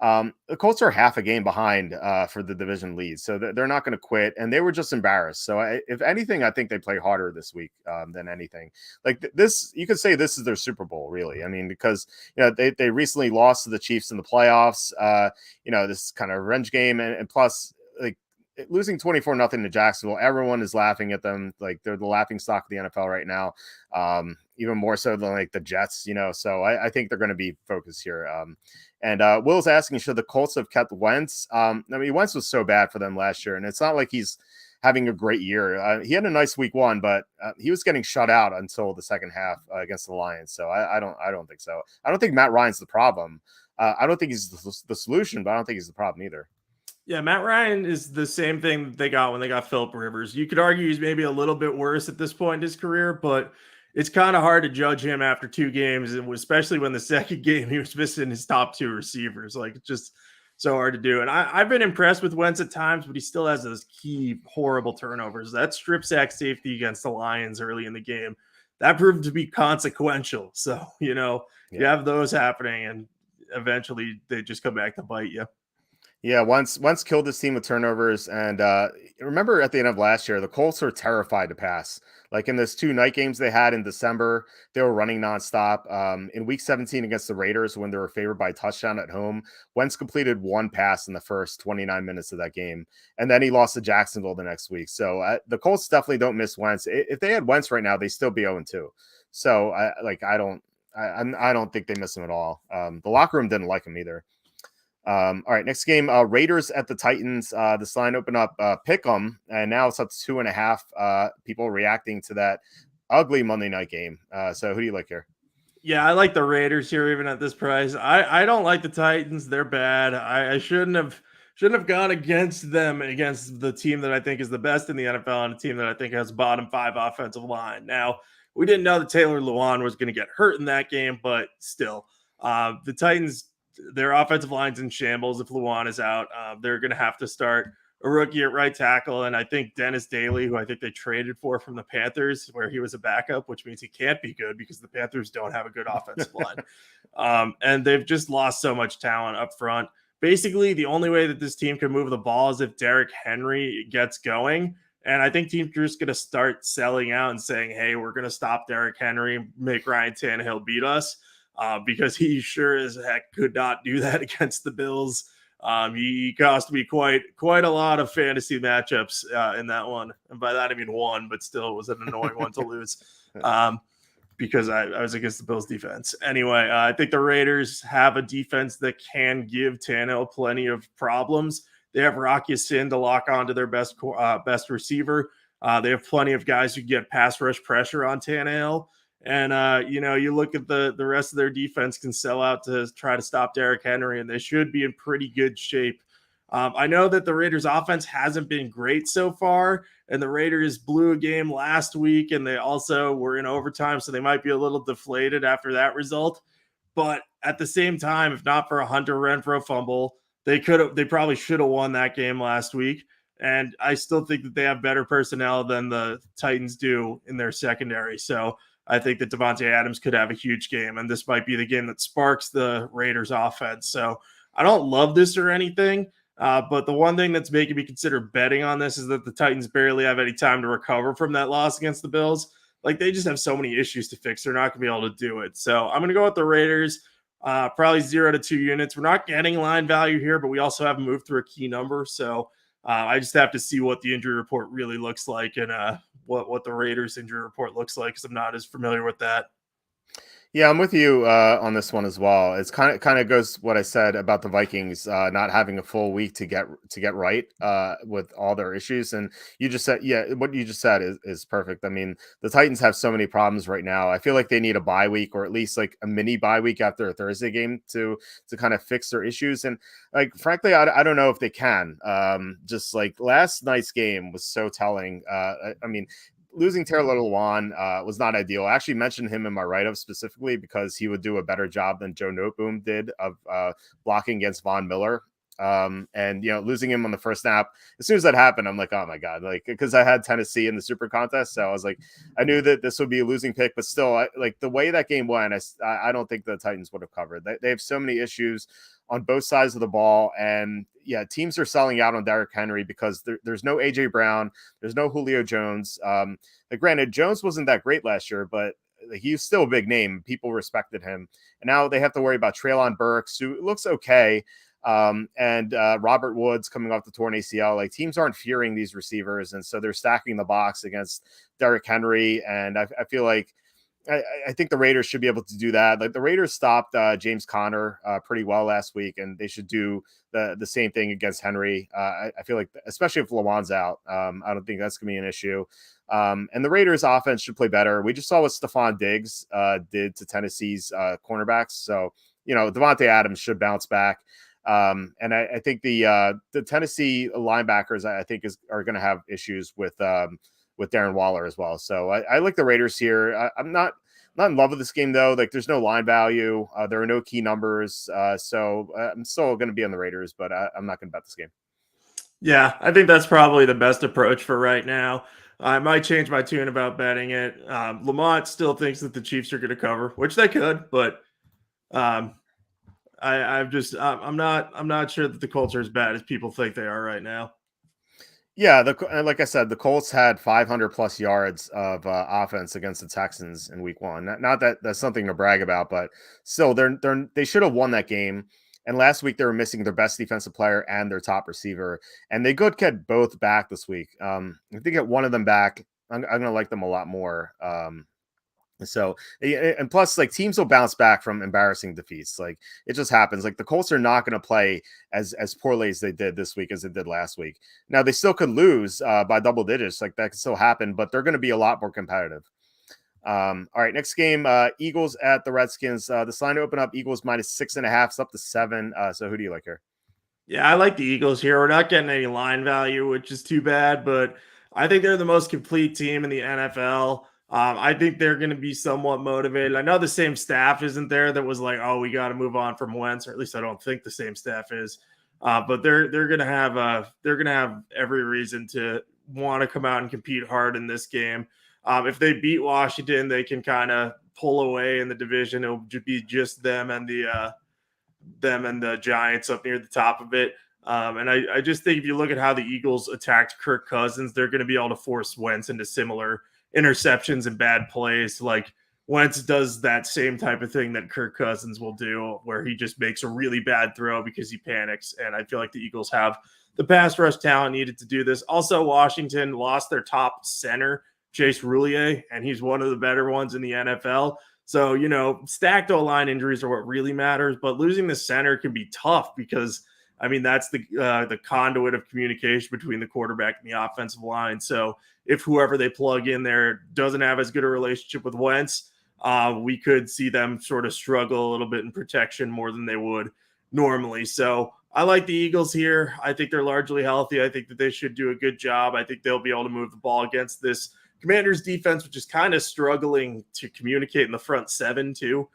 The Colts are half a game behind for the division lead, so they're not going to quit. And they were just embarrassed. So if anything, I think they play harder this week than anything. Like this, you could say this is their Super Bowl, really. I mean, because they recently lost to the Chiefs in the playoffs. This kind of revenge game, and plus, like losing 24-0 to Jacksonville, everyone is laughing at them. Like they're the laughing stock of the NFL right now. Even more so than like the Jets, so I think they're going to be focused here. And Will's asking, should the Colts have kept Wentz? Wentz was so bad for them last year, and it's not like he's having a great year. He had a nice week 1, but he was getting shut out until the second half against the Lions. So I don't think so. I don't think Matt Ryan's the problem. I don't think he's the solution, but I don't think he's the problem either. Yeah, Matt Ryan is the same thing that they got when they got Philip Rivers. You could argue he's maybe a little bit worse at this point in his career, but it's kind of hard to judge him after 2 games, especially when the second game he was missing his top 2 receivers. Like, it's just so hard to do. And I've been impressed with Wentz at times, but he still has those key horrible turnovers. That strip sack safety against the Lions early in the game, that proved to be consequential. So, you have those happening, and eventually they just come back to bite you. Yeah, once killed this team with turnovers, and remember at the end of last year, the Colts were terrified to pass. Like in those 2 night games they had in December, they were running nonstop. In Week 17 against the Raiders, when they were favored by a touchdown at home, Wentz completed 1 pass in the first 29 minutes of that game, and then he lost to Jacksonville the next week. So the Colts definitely don't miss Wentz. If they had Wentz right now, they still be 0-2. So I don't think they miss him at all. The locker room didn't like him either. All right, next game, Raiders at the Titans. This line opened up pick 'em, and now it's up to 2.5. People reacting to that ugly Monday night game. So who do you like here? Yeah, I like the Raiders here, even at this price. I don't like the Titans. They're bad. I shouldn't have gone against them, against the team that I think is the best in the NFL and a team that I think has bottom 5 offensive line. Now, we didn't know that Taylor Lewan was going to get hurt in that game, but still, the Titans, their offensive line's in shambles. If Lewan is out, they're going to have to start a rookie at right tackle. And I think Dennis Daly, who I think they traded for from the Panthers, where he was a backup, which means he can't be good because the Panthers don't have a good offensive line. And they've just lost so much talent up front. Basically, the only way that this team can move the ball is if Derrick Henry gets going. And I think teams are just going to start selling out and saying, hey, we're going to stop Derrick Henry, make Ryan Tannehill beat us. Because he sure as heck could not do that against the Bills. He cost me quite a lot of fantasy matchups in that one. And by that, I mean 1, but still it was an annoying one to lose because I was against the Bills defense. Anyway, I think the Raiders have a defense that can give Tannehill plenty of problems. They have Rocky Sin to lock onto their best receiver. They have plenty of guys who get pass rush pressure on Tannehill. And, you look at the rest of their defense can sell out to try to stop Derrick Henry, and they should be in pretty good shape. I know that the Raiders offense hasn't been great so far, and the Raiders blew a game last week, and they also were in overtime, so they might be a little deflated after that result. But at the same time, if not for a Hunter Renfrow fumble, they probably should have won that game last week. And I still think that they have better personnel than the Titans do in their secondary. So I think that Devontae Adams could have a huge game, and this might be the game that sparks the Raiders offense. So I don't love this or anything, but the one thing that's making me consider betting on this is that the Titans barely have any time to recover from that loss against the Bills. Like, they just have so many issues to fix. They're not going to be able to do it. So I'm going to go with the Raiders, probably 0 to 2 units. We're not getting line value here, but we also haven't moved through a key number. So I just have to see what the injury report really looks like and what the Raiders injury report looks like, because I'm not as familiar with that. Yeah, I'm with you on this one as well. It's kind of goes what I said about the Vikings not having a full week to get right with all their issues. And you just said, yeah, what you just said is perfect. I mean, the Titans have so many problems right now. I feel like they need a bye week, or at least like a mini bye week after a Thursday game to kind of fix their issues. And like, frankly, I don't know if they can. Just like last night's game was so telling. I mean, losing Taylor Lewan was not ideal. I actually mentioned him in my write-up specifically because he would do a better job than Joe Noteboom did of blocking against Von Miller. And losing him on the first snap, as soon as that happened, I'm like, oh my god, like, because I had Tennessee in the super contest, so I was like, I knew that this would be a losing pick, but still, like the way that game went, I don't think the Titans would have covered. They have so many issues on both sides of the ball, and yeah, teams are selling out on Derrick Henry because there's no AJ Brown, there's no Julio Jones. Like, granted, Jones wasn't that great last year, but he's still a big name. People respected him, and now they have to worry about Treylon Burks, who looks okay. And Robert Woods coming off the torn ACL. Like teams aren't fearing these receivers, and so they're stacking the box against Derrick Henry. And I feel like I think the Raiders should be able to do that. Like the Raiders stopped James Conner pretty well last week, and they should do the same thing against Henry. I feel like, especially if Lawan's out, I don't think that's going to be an issue. And the Raiders' offense should play better. We just saw what Stephon Diggs did to Tennessee's cornerbacks. So, Devontae Adams should bounce back. And I think the Tennessee linebackers, I think, are going to have issues with Darren Waller as well. So I like the Raiders here. I'm not in love with this game though. Like there's no line value. There are no key numbers. So I'm still going to be on the Raiders, but I'm not going to bet this game. Yeah, I think that's probably the best approach for right now. I might change my tune about betting it. Lamont still thinks that the Chiefs are going to cover, which they could, but I'm not sure that the Colts are as bad as people think they are right now. Yeah, like I said, the Colts had 500 plus yards of offense against the Texans in Week 1. Not that that's something to brag about, but still, they should have won that game. And last week they were missing their best defensive player and their top receiver, and they could get both back this week. If they get one of them back, I'm going to like them a lot more. So, and plus, like teams will bounce back from embarrassing defeats. Like it just happens. Like the Colts are not going to play as poorly as they did this week as they did last week. Now they still could lose by double digits. Like that could still happen, but they're going to be a lot more competitive. All right, next game, Eagles at the Redskins. This line open up Eagles -6.5. It's up to 7. So who do you like here? Yeah, I like the Eagles here. We're not getting any line value, which is too bad, but I think they're the most complete team in the NFL. I think they're going to be somewhat motivated. I know the same staff isn't there that was like, oh, we got to move on from Wentz, or at least I don't think the same staff is. But they're going to have every reason to want to come out and compete hard in this game. If they beat Washington, they can kind of pull away in the division. It'll be just them and the Giants up near the top of it. And I just think if you look at how the Eagles attacked Kirk Cousins, they're going to be able to force Wentz into similar interceptions and bad plays. Like Wentz does that same type of thing that Kirk Cousins will do, where he just makes a really bad throw because he panics. And I feel like the Eagles have the pass rush talent needed to do this. Also, Washington lost their top center, Chase Roulier, and he's one of the better ones in the NFL. So, stacked O-line injuries are what really matters, but losing the center can be tough because, that's the conduit of communication between the quarterback and the offensive line. So if whoever they plug in there doesn't have as good a relationship with Wentz, we could see them sort of struggle a little bit in protection more than they would normally. So I like the Eagles here. I think they're largely healthy. I think that they should do a good job. I think they'll be able to move the ball against this Commanders defense, which is kind of struggling to communicate in the front seven too.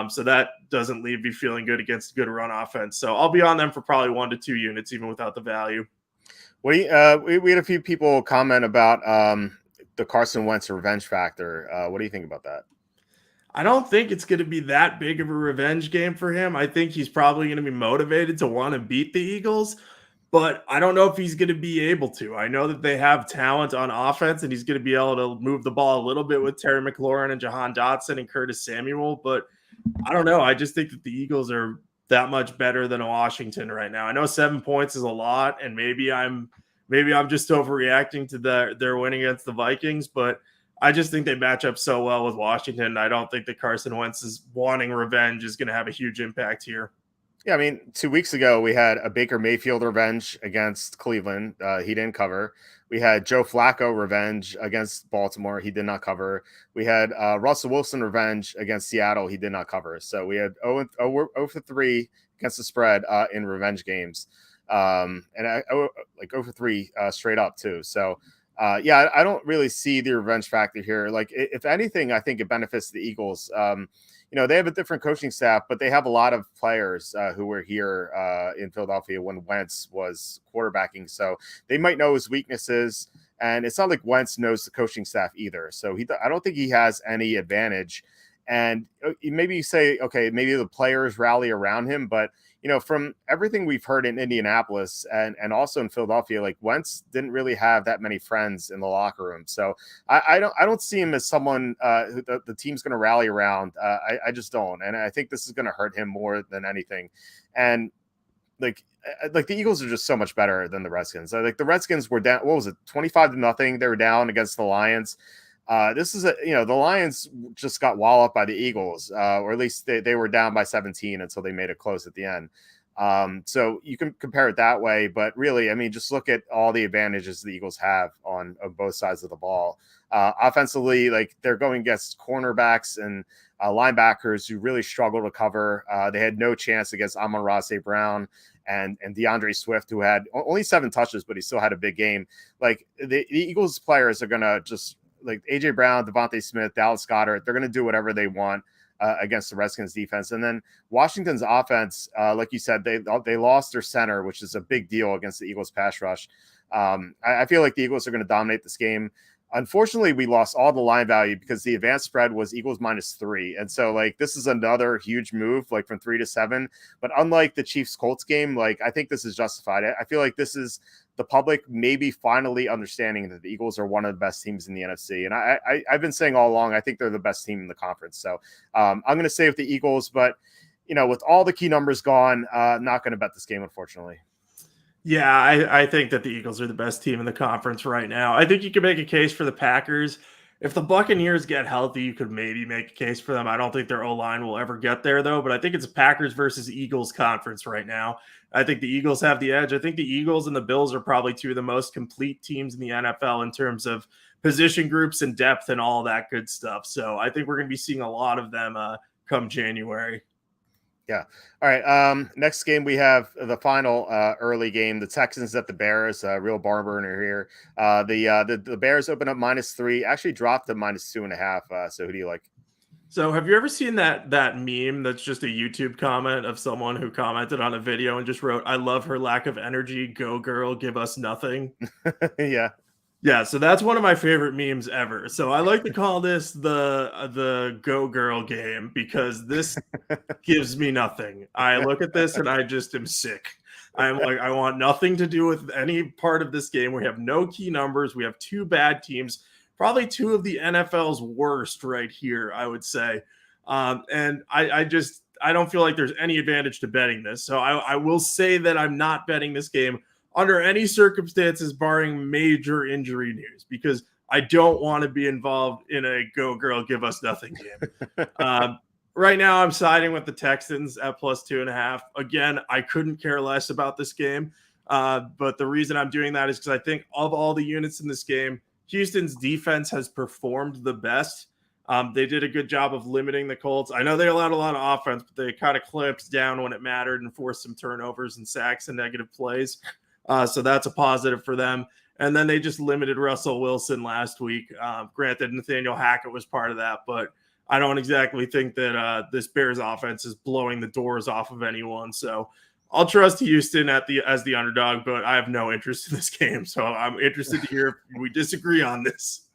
So that doesn't leave me feeling good against a good run offense. So I'll be on them for probably 1 to 2 units, even without the value. We had a few people comment about the Carson Wentz revenge factor. What do you think about that? I don't think it's going to be that big of a revenge game for him. I think he's probably going to be motivated to want to beat the Eagles, but I don't know if he's going to be able to. I know that they have talent on offense, and he's going to be able to move the ball a little bit with Terry McLaurin and Jahan Dotson and Curtis Samuel, but I don't know. I just think that the Eagles are that much better than Washington right now. I know 7 points is a lot, and maybe I'm just overreacting to their win against the Vikings, but I just think they match up so well with Washington. I don't think that Carson Wentz's wanting revenge is going to have a huge impact here. Yeah, 2 weeks ago we had a Baker Mayfield revenge against Cleveland. He didn't cover. We had Joe Flacco revenge against Baltimore. He did not cover. We had Russell Wilson revenge against Seattle. He did not cover. So we had 0 for 3 against the spread in revenge games. And I 0 for 3 straight up too. So I don't really see the revenge factor here. Like if anything, I think it benefits the Eagles. They have a different coaching staff, but they have a lot of players who were here in Philadelphia when Wentz was quarterbacking. So they might know his weaknesses, and it's not like Wentz knows the coaching staff either. So I don't think he has any advantage. And maybe you say, okay, maybe the players rally around him, but from everything we've heard in Indianapolis and also in Philadelphia, like Wentz didn't really have that many friends in the locker room. So I don't see him as someone who the team's going to rally around. I just don't. And I think this is going to hurt him more than anything. And like the Eagles are just so much better than the Redskins. Like the Redskins were down, what was it, 25-0? They were down against the Lions. This is the Lions just got walloped by the Eagles, or at least they were down by 17 until they made it close at the end. So you can compare it that way, but really, I mean, just look at all the advantages the Eagles have on both sides of the ball. Offensively, like they're going against cornerbacks and linebackers who really struggle to cover. They had no chance against Amon-Ra St. Brown and DeAndre Swift, who had only 7 touches, but he still had a big game. Like the Eagles players are going to just, like AJ Brown, Devontae Smith, Dallas Goedert, they're going to do whatever they want against the Redskins defense. And then Washington's offense, like you said, they lost their center, which is a big deal against the Eagles pass rush. I feel like the Eagles are going to dominate this game. Unfortunately, we lost all the line value because the advanced spread was Eagles -3. And so like this is another huge move, like from 3 to 7. But unlike the Chiefs Colts game, like I think this is justified. I feel like this is the public maybe finally understanding that the Eagles are one of the best teams in the NFC. And I've been saying all along, I think they're the best team in the conference. So I'm going to say with the Eagles, but with all the key numbers gone, not going to bet this game, unfortunately. Yeah, I think that the Eagles are the best team in the conference right now. I think you could make a case for the Packers. If the Buccaneers get healthy, you could maybe make a case for them. I don't think their O-line will ever get there, though. But I think it's a Packers versus Eagles conference right now. I think the Eagles have the edge. I think the Eagles and the Bills are probably two of the most complete teams in the NFL in terms of position groups and depth and all that good stuff. So I think we're going to be seeing a lot of them come January. Yeah. All right. Next game, we have the final early game. The Texans at the Bears. Real barn burner here. The Bears open up -3. Actually dropped to -2.5. So who do you like? So have you ever seen that meme that's just a YouTube comment of someone who commented on a video and just wrote, "I love her lack of energy. Go girl, give us nothing." Yeah. Yeah, so that's one of my favorite memes ever. So I like to call this the Go Girl game because this gives me nothing. I look at this and I just am sick. I'm like, I want nothing to do with any part of this game. We have no key numbers. We have 2 bad teams, probably 2 of the NFL's worst right here, I would say. And I don't feel like there's any advantage to betting this. So I will say that I'm not betting this game under any circumstances, barring major injury news, because I don't want to be involved in a go girl, give us nothing game. Right now, I'm siding with the Texans at +2.5. Again, I couldn't care less about this game. But the reason I'm doing that is because I think of all the units in this game, Houston's defense has performed the best. They did a good job of limiting the Colts. I know they allowed a lot of offense, but they kind of clamped down when it mattered and forced some turnovers and sacks and negative plays. So that's a positive for them. And then they just limited Russell Wilson last week. Granted, Nathaniel Hackett was part of that, but I don't exactly think that this Bears offense is blowing the doors off of anyone. So I'll trust Houston as the underdog, but I have no interest in this game. So I'm interested to hear if we disagree on this.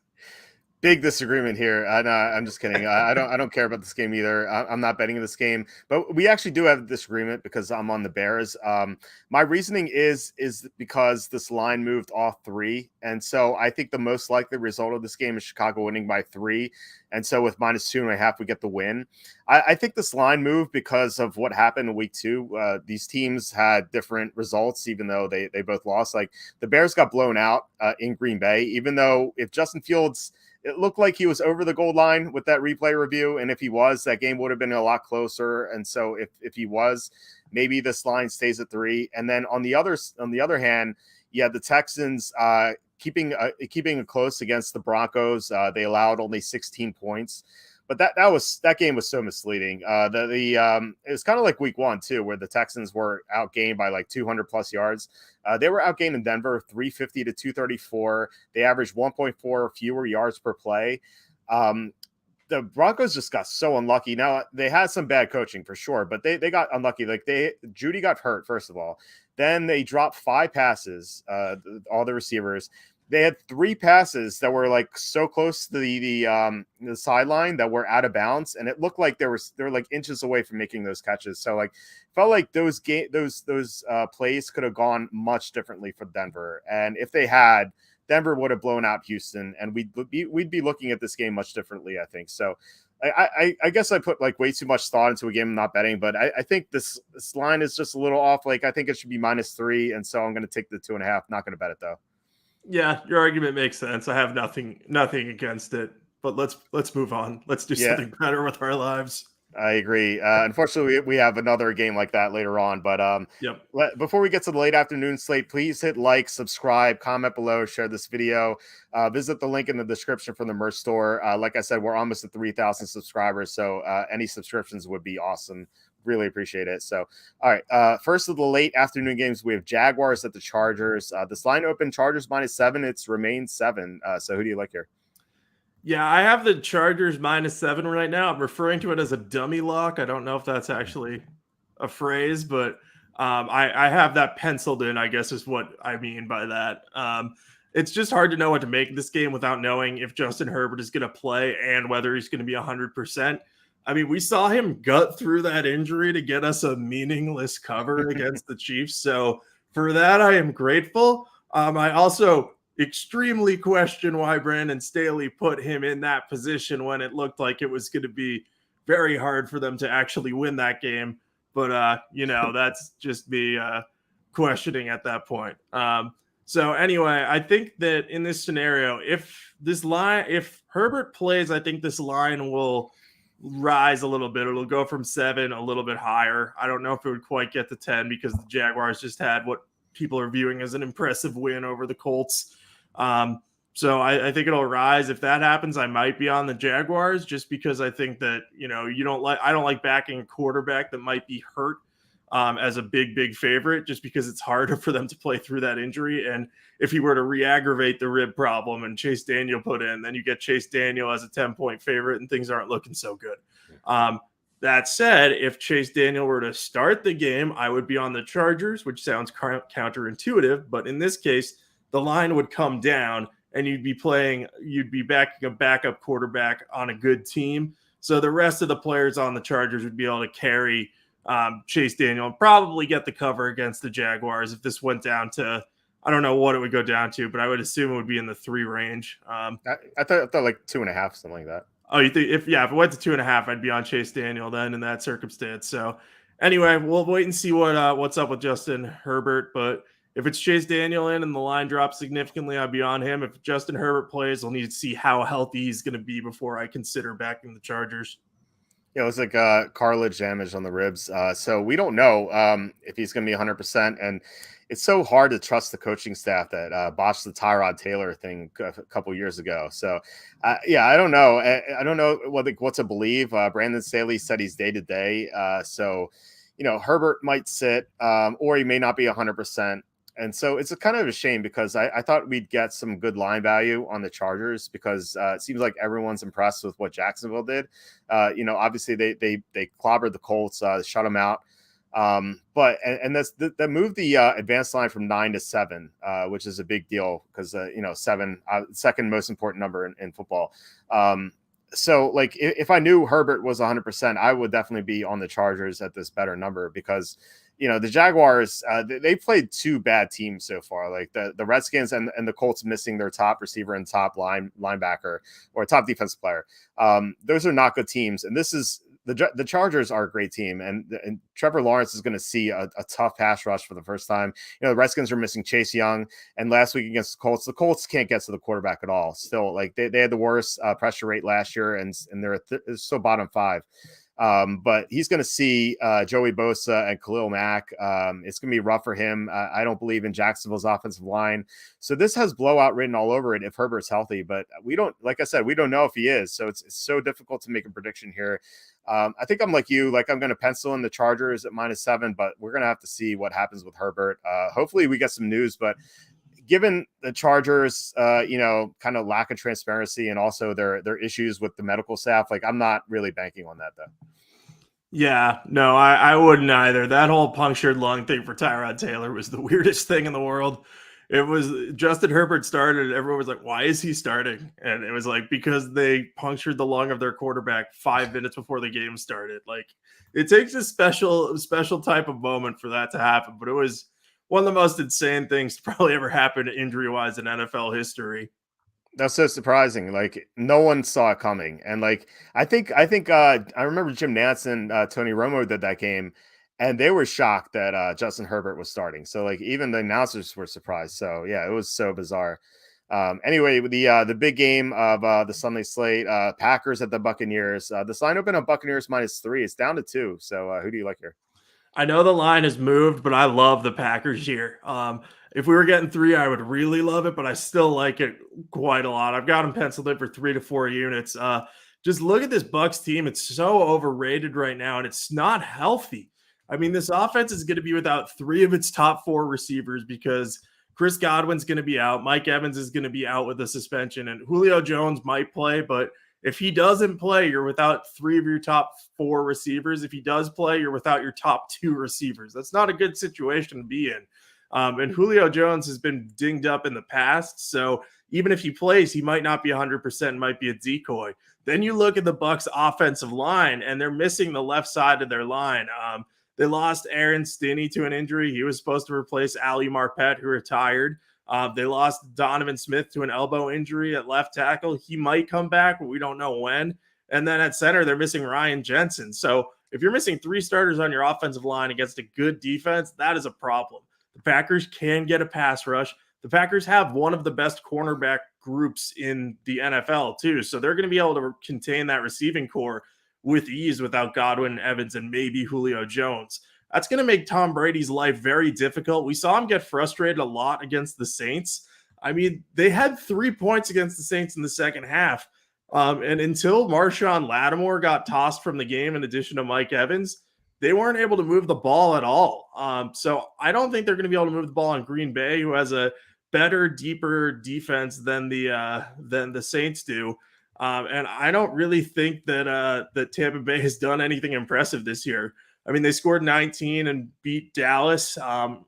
Big disagreement here. I'm just kidding. I don't care about this game either. I'm not betting this game, but we actually do have a disagreement because I'm on the Bears. My reasoning is because this line moved off 3, and so I think the most likely result of this game is Chicago winning by 3, and so with -2.5 we get the win. I think this line moved because of what happened in week 2. These teams had different results, even though they both lost. Like the Bears got blown out in Green Bay, even though if Justin Fields, it looked like he was over the goal line with that replay review. And if he was, that game would have been a lot closer. And so if he was, maybe this line stays at 3. And then on the other hand, yeah, the Texans keeping it close against the Broncos. They allowed only 16 points. But that game was so misleading. It was kind of like week 1 too, where the Texans were outgained by like 200 plus yards. They were outgained in Denver 350 to 234. They averaged 1.4 fewer yards per play. The Broncos just got so unlucky. Now they had some bad coaching for sure, but they got unlucky. Like Judy got hurt first of all. Then they dropped 5 passes. All the receivers. They had 3 passes that were like so close to the sideline that were out of bounds, and it looked like they were like inches away from making those catches. So like felt like those plays could have gone much differently for Denver, and if they had, Denver would have blown out Houston, and we'd be looking at this game much differently, I think. So I guess I put like way too much thought into a game I'm not betting, but I think this line is just a little off. Like I think it should be -3, and so I'm going to take the 2.5. Not going to bet it though. Yeah, your argument makes sense. I have nothing against it, but let's move on. Let's do Yeah, something better with our lives. I agree. Unfortunately, we have another game like that later on. But Yep. before we get to the late afternoon slate, please hit like, subscribe, comment below, share this video. Visit the link in the description for the merch store. Like I said, we're almost at 3,000 subscribers, so any subscriptions would be awesome. Really appreciate it. So, all right. First of the late afternoon games, we have Jaguars at the Chargers. This line open Chargers -7. It's remained 7. So who do you like here? Yeah, I have the Chargers -7 right now. I'm referring to it as a dummy lock. I don't know if that's actually a phrase, but I have that penciled in, I guess is what I mean by that. It's just hard to know what to make of this game without knowing if Justin Herbert is going to play and whether he's going to be 100%. I mean, we saw him gut through that injury to get us a meaningless cover against the Chiefs. So for that, I am grateful. I also extremely question why Brandon Staley put him in that position when it looked like it was going to be very hard for them to actually win that game. But, that's just me questioning at that point. So anyway, I think that in this scenario, if Herbert plays, I think this line will rise a little bit. It'll go from 7 a little bit higher. I don't know if it would quite get to 10 because the Jaguars just had what people are viewing as an impressive win over the Colts. So I think it'll rise. If that happens, I might be on the Jaguars just because I think that, I don't like backing a quarterback that might be hurt as a big favorite, just because it's harder for them to play through that injury. And if he were to re-aggravate the rib problem and Chase Daniel put in, then you get Chase Daniel as a 10-point favorite and things aren't looking so good. That said, if Chase Daniel were to start the game, I would be on the Chargers, which sounds counterintuitive. But in this case, the line would come down and you'd be backing a backup quarterback on a good team. So the rest of the players on the Chargers would be able to carry Chase Daniel and probably get the cover against the Jaguars. If this went down to, I don't know what it would go down to, but I would assume it would be in the 3 range. I thought like 2.5, something like that. Oh, you think if it went to 2.5, I'd be on Chase Daniel then in that circumstance. So anyway, we'll wait and see what's up with Justin Herbert. But if it's Chase Daniel in and the line drops significantly, I'd be on him. If Justin Herbert plays, we'll need to see how healthy he's going to be before I consider backing the Chargers. Yeah, it was like cartilage damage on the ribs. So we don't know if he's going to be 100%. And it's so hard to trust the coaching staff that botched the Tyrod Taylor thing a couple years ago. So, I don't know. I don't know what to believe. Brandon Staley said he's day-to-day. So, Herbert might sit or he may not be 100%. And so it's a kind of a shame because I thought we'd get some good line value on the Chargers because it seems like everyone's impressed with what Jacksonville did. Obviously they clobbered the Colts, shut them out. But that moved the advanced line from 9 to 7, which is a big deal because 7, second most important number in football. So like if I knew Herbert was 100%, I would definitely be on the Chargers at this better number because the Jaguars, they played 2 bad teams so far, like the Redskins and the Colts missing their top receiver and top linebacker or top defensive player. Those are not good teams. And this is the Chargers are a great team. And Trevor Lawrence is going to see a tough pass rush for the first time. The Redskins are missing Chase Young. And last week against the Colts can't get to the quarterback at all. Still, like they had the worst pressure rate last year and they're still bottom 5. But he's going to see Joey Bosa and Khalil Mack. It's going to be rough for him. I don't believe in Jacksonville's offensive line. So this has blowout written all over it if Herbert's healthy. But we don't, like I said, we don't know if he is. So it's so difficult to make a prediction here. I think I'm like you. Like I'm going to pencil in the Chargers at -7, but we're going to have to see what happens with Herbert. Hopefully we get some news, but given the Chargers, kind of lack of transparency and also their issues with the medical staff, like I'm not really banking on that though. Yeah, no, I wouldn't either. That whole punctured lung thing for Tyrod Taylor was the weirdest thing in the world. It was Justin Herbert started. Everyone was like, why is he starting? And it was like, because they punctured the lung of their quarterback 5 minutes before the game started. Like it takes a special type of moment for that to happen. But it was one of the most insane things to probably ever happen injury-wise in NFL history. That's so surprising. Like no one saw it coming, and like I think I remember Jim Nantz and Tony Romo did that game, and they were shocked that Justin Herbert was starting. So like even the announcers were surprised. So yeah, it was so bizarre. Anyway, the big game of the Sunday slate, Packers at the Buccaneers. This line opened on Buccaneers -3. It's down to 2. So who do you like here? I know the line has moved, but I love the Packers here. If we were getting 3, I would really love it, but I still like it quite a lot. I've got them penciled in for 3 to 4 units. Just look at this Bucks team; it's so overrated right now, and it's not healthy. I mean, this offense is going to be without 3 of its top 4 receivers because Chris Godwin's going to be out, Mike Evans is going to be out with a suspension, and Julio Jones might play, but if he doesn't play, you're without 3 of your top 4 receivers. If he does play, you're without your top 2 receivers. That's not a good situation to be in. And Julio Jones has been dinged up in the past, so even if he plays, he might not be 100%, might be a decoy. Then you look at the Bucs offensive line, and they're missing the left side of their line. They lost Aaron Stinney to an injury. He was supposed to replace Ali Marpet, who retired. They lost Donovan Smith to an elbow injury at left tackle. He might come back, but we don't know when. And then at center, they're missing Ryan Jensen. So if you're missing 3 starters on your offensive line against a good defense, that is a problem. The Packers can get a pass rush. The Packers have one of the best cornerback groups in the NFL, too. So they're going to be able to contain that receiving core with ease without Godwin, Evans, and maybe Julio Jones. That's going to make Tom Brady's life very difficult. We saw him get frustrated a lot against the Saints. I mean, they had 3 points against the Saints in the second half. And until Marshawn Lattimore got tossed from the game, in addition to Mike Evans, they weren't able to move the ball at all. So I don't think they're going to be able to move the ball on Green Bay, who has a better, deeper defense than the Saints do. And I don't really think that Tampa Bay has done anything impressive this year. I mean, they scored 19 and beat Dallas,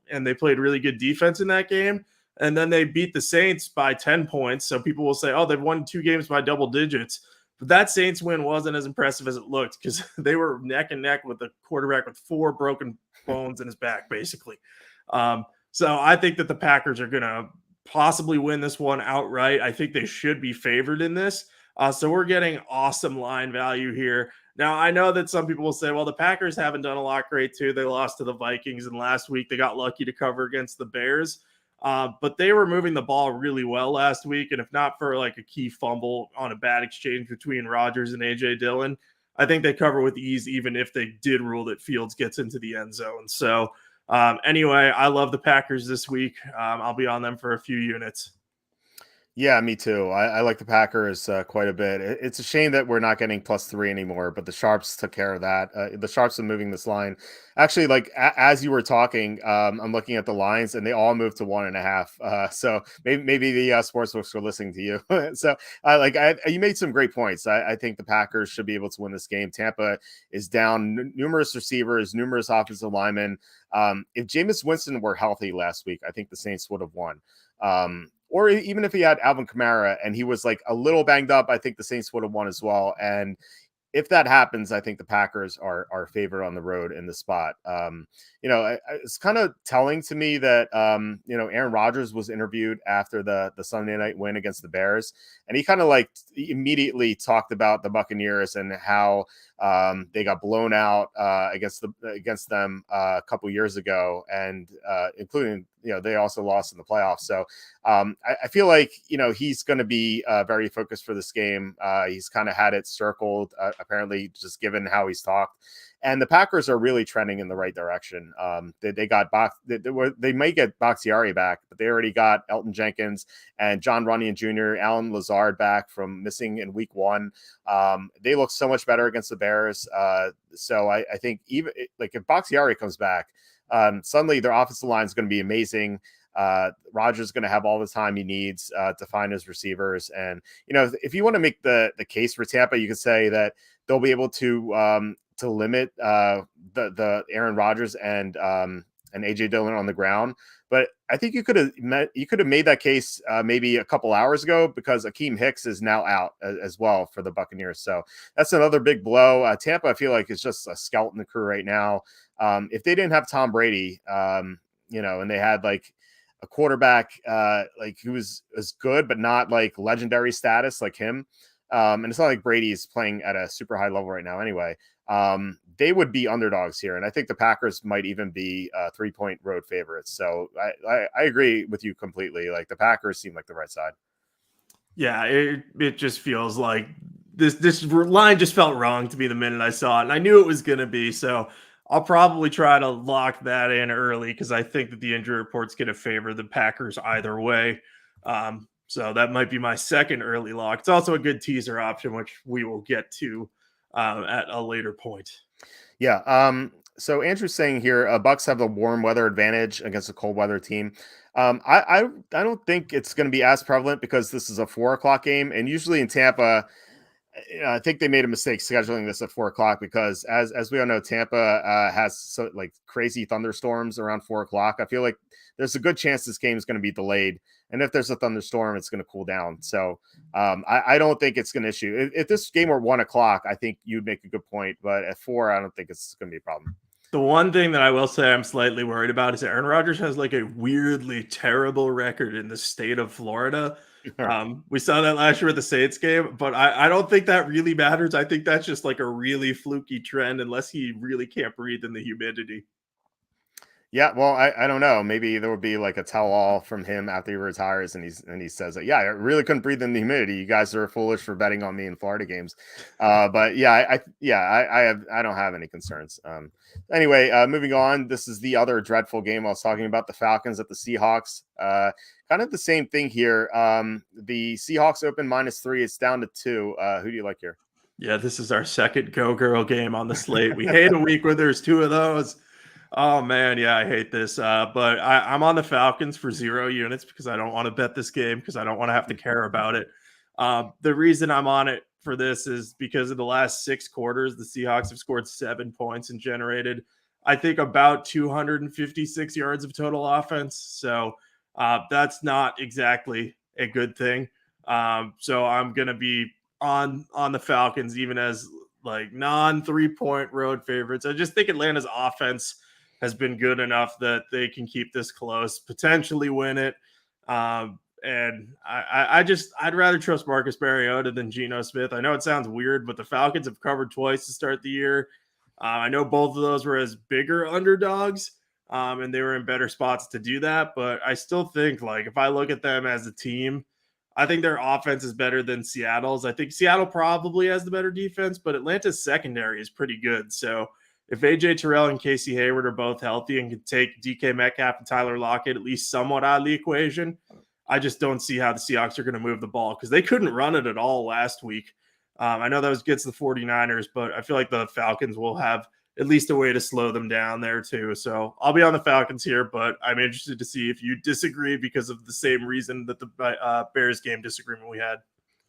and they played really good defense in that game. And then they beat the Saints by 10 points. So people will say, oh, they've won 2 games by double digits. But that Saints win wasn't as impressive as it looked because they were neck and neck with a quarterback with 4 broken bones in his back, basically. So I think that the Packers are going to possibly win this one outright. I think they should be favored in this. So we're getting awesome line value here. Now, I know that some people will say, well, the Packers haven't done a lot great too. They lost to the Vikings, and last week they got lucky to cover against the Bears. But they were moving the ball really well last week, and if not for like a key fumble on a bad exchange between Rodgers and A.J. Dillon, I think they cover with ease, even if they did rule that Fields gets into the end zone. So anyway, I love the Packers this week. I'll be on them for a few units. Yeah, me too. I like the Packers quite a bit. It's a shame that we're not getting +3 anymore, but the Sharps took care of that. The Sharps are moving this line. Actually, like as you were talking, I'm looking at the lines, and they all moved to 1.5. So maybe the sportsbooks were listening to you. So you made some great points. I think the Packers should be able to win this game. Tampa is down numerous receivers, numerous offensive linemen. If Jameis Winston were healthy last week, I think the Saints would have won. Or even if he had Alvin Kamara and he was like a little banged up, I think the Saints would have won as well. And if that happens, I think the Packers are favored on the road in the spot. It's kind of telling to me that Aaron Rodgers was interviewed after the Sunday night win against the Bears, and he kind of like immediately talked about the Buccaneers and how they got blown out against them a couple years ago, and including they also lost in the playoffs. So I feel like he's going to be very focused for this game. He's kind of had it circled, apparently, just given how he's talked. And the Packers are really trending in the right direction. They got they may get Bakhtiari back, but they already got Elton Jenkins and John Runyon Jr., Alan Lazard back from missing in week 1. They look so much better against the Bears. So I think even like if Bakhtiari comes back, suddenly their offensive line is going to be amazing. Rodgers is going to have all the time he needs to find his receivers. And, if you want to make the case for Tampa, you could say that they'll be able to limit the Aaron Rodgers and AJ Dillon on the ground. But I think you could have made that case maybe a couple hours ago, because Akeem Hicks is now out as well for the Buccaneers. So that's another big blow. Tampa, I feel like, is just a skeleton crew right now. If they didn't have Tom Brady, and they had like a quarterback like who was good, but not like legendary status like him. And it's not like Brady's playing at a super high level right now anyway. They would be underdogs here. And I think the Packers might even be 3-point road favorites. So I agree with you completely. Like the Packers seem like the right side. Yeah, it just feels like this line just felt wrong to me the minute I saw it, and I knew it was going to be. So I'll probably try to lock that in early because I think that the injury report's going to favor the Packers either way. So that might be my second early lock. It's also a good teaser option, which we will get to at a later point. Yeah. So Andrew's saying here, Bucks have the warm weather advantage against a cold weather team. I don't think it's going to be as prevalent because this is a 4 o'clock game, and usually in Tampa, I think they made a mistake scheduling this at 4 o'clock because, as we all know, Tampa has so like crazy thunderstorms around 4 o'clock. I feel like there's a good chance this game is going to be delayed, and if there's a thunderstorm, it's going to cool down. So I don't think it's going to issue. If this game were 1 o'clock, I think you'd make a good point, but at 4, I don't think it's going to be a problem. The one thing that I will say I'm slightly worried about is Aaron Rodgers has like a weirdly terrible record in the state of Florida. We saw that last year at the Saints game, but I don't think that really matters. I think that's just like a really fluky trend unless he really can't breathe in the humidity. Yeah, well, I don't know. Maybe there would be like a tell-all from him after he retires, and he says that, yeah, I really couldn't breathe in the humidity. You guys are foolish for betting on me in Florida games. But yeah, I don't have any concerns. Anyway, moving on. This is the other dreadful game I was talking about: the Falcons at the Seahawks. Kind of the same thing here. The Seahawks open -3. It's down to 2. Who do you like here? Yeah, this is our second Go Girl game on the slate. We hate a week where there's 2 of those. Oh man, yeah, I hate this. But I'm on the Falcons for 0 units because I don't want to bet this game because I don't want to have to care about it. The reason I'm on it for this is because in the last 6 quarters, the Seahawks have scored 7 points and generated, I think, about 256 yards of total offense. So that's not exactly a good thing. So I'm gonna be on the Falcons, even as like non 3-point road favorites. I just think Atlanta's offense has been good enough that they can keep this close, potentially win it. And I'd rather trust Marcus Mariota than Geno Smith. I know it sounds weird, but the Falcons have covered twice to start the year. I know both of those were as bigger underdogs, and they were in better spots to do that. But I still think, like, if I look at them as a team, I think their offense is better than Seattle's. I think Seattle probably has the better defense, but Atlanta's secondary is pretty good. So if AJ Terrell and Casey Hayward are both healthy and can take DK Metcalf and Tyler Lockett at least somewhat out of the equation, I just don't see how the Seahawks are going to move the ball because they couldn't run it at all last week. I know that was against the 49ers, but I feel like the Falcons will have at least a way to slow them down there too. So I'll be on the Falcons here, but I'm interested to see if you disagree because of the same reason that the Bears game disagreement we had.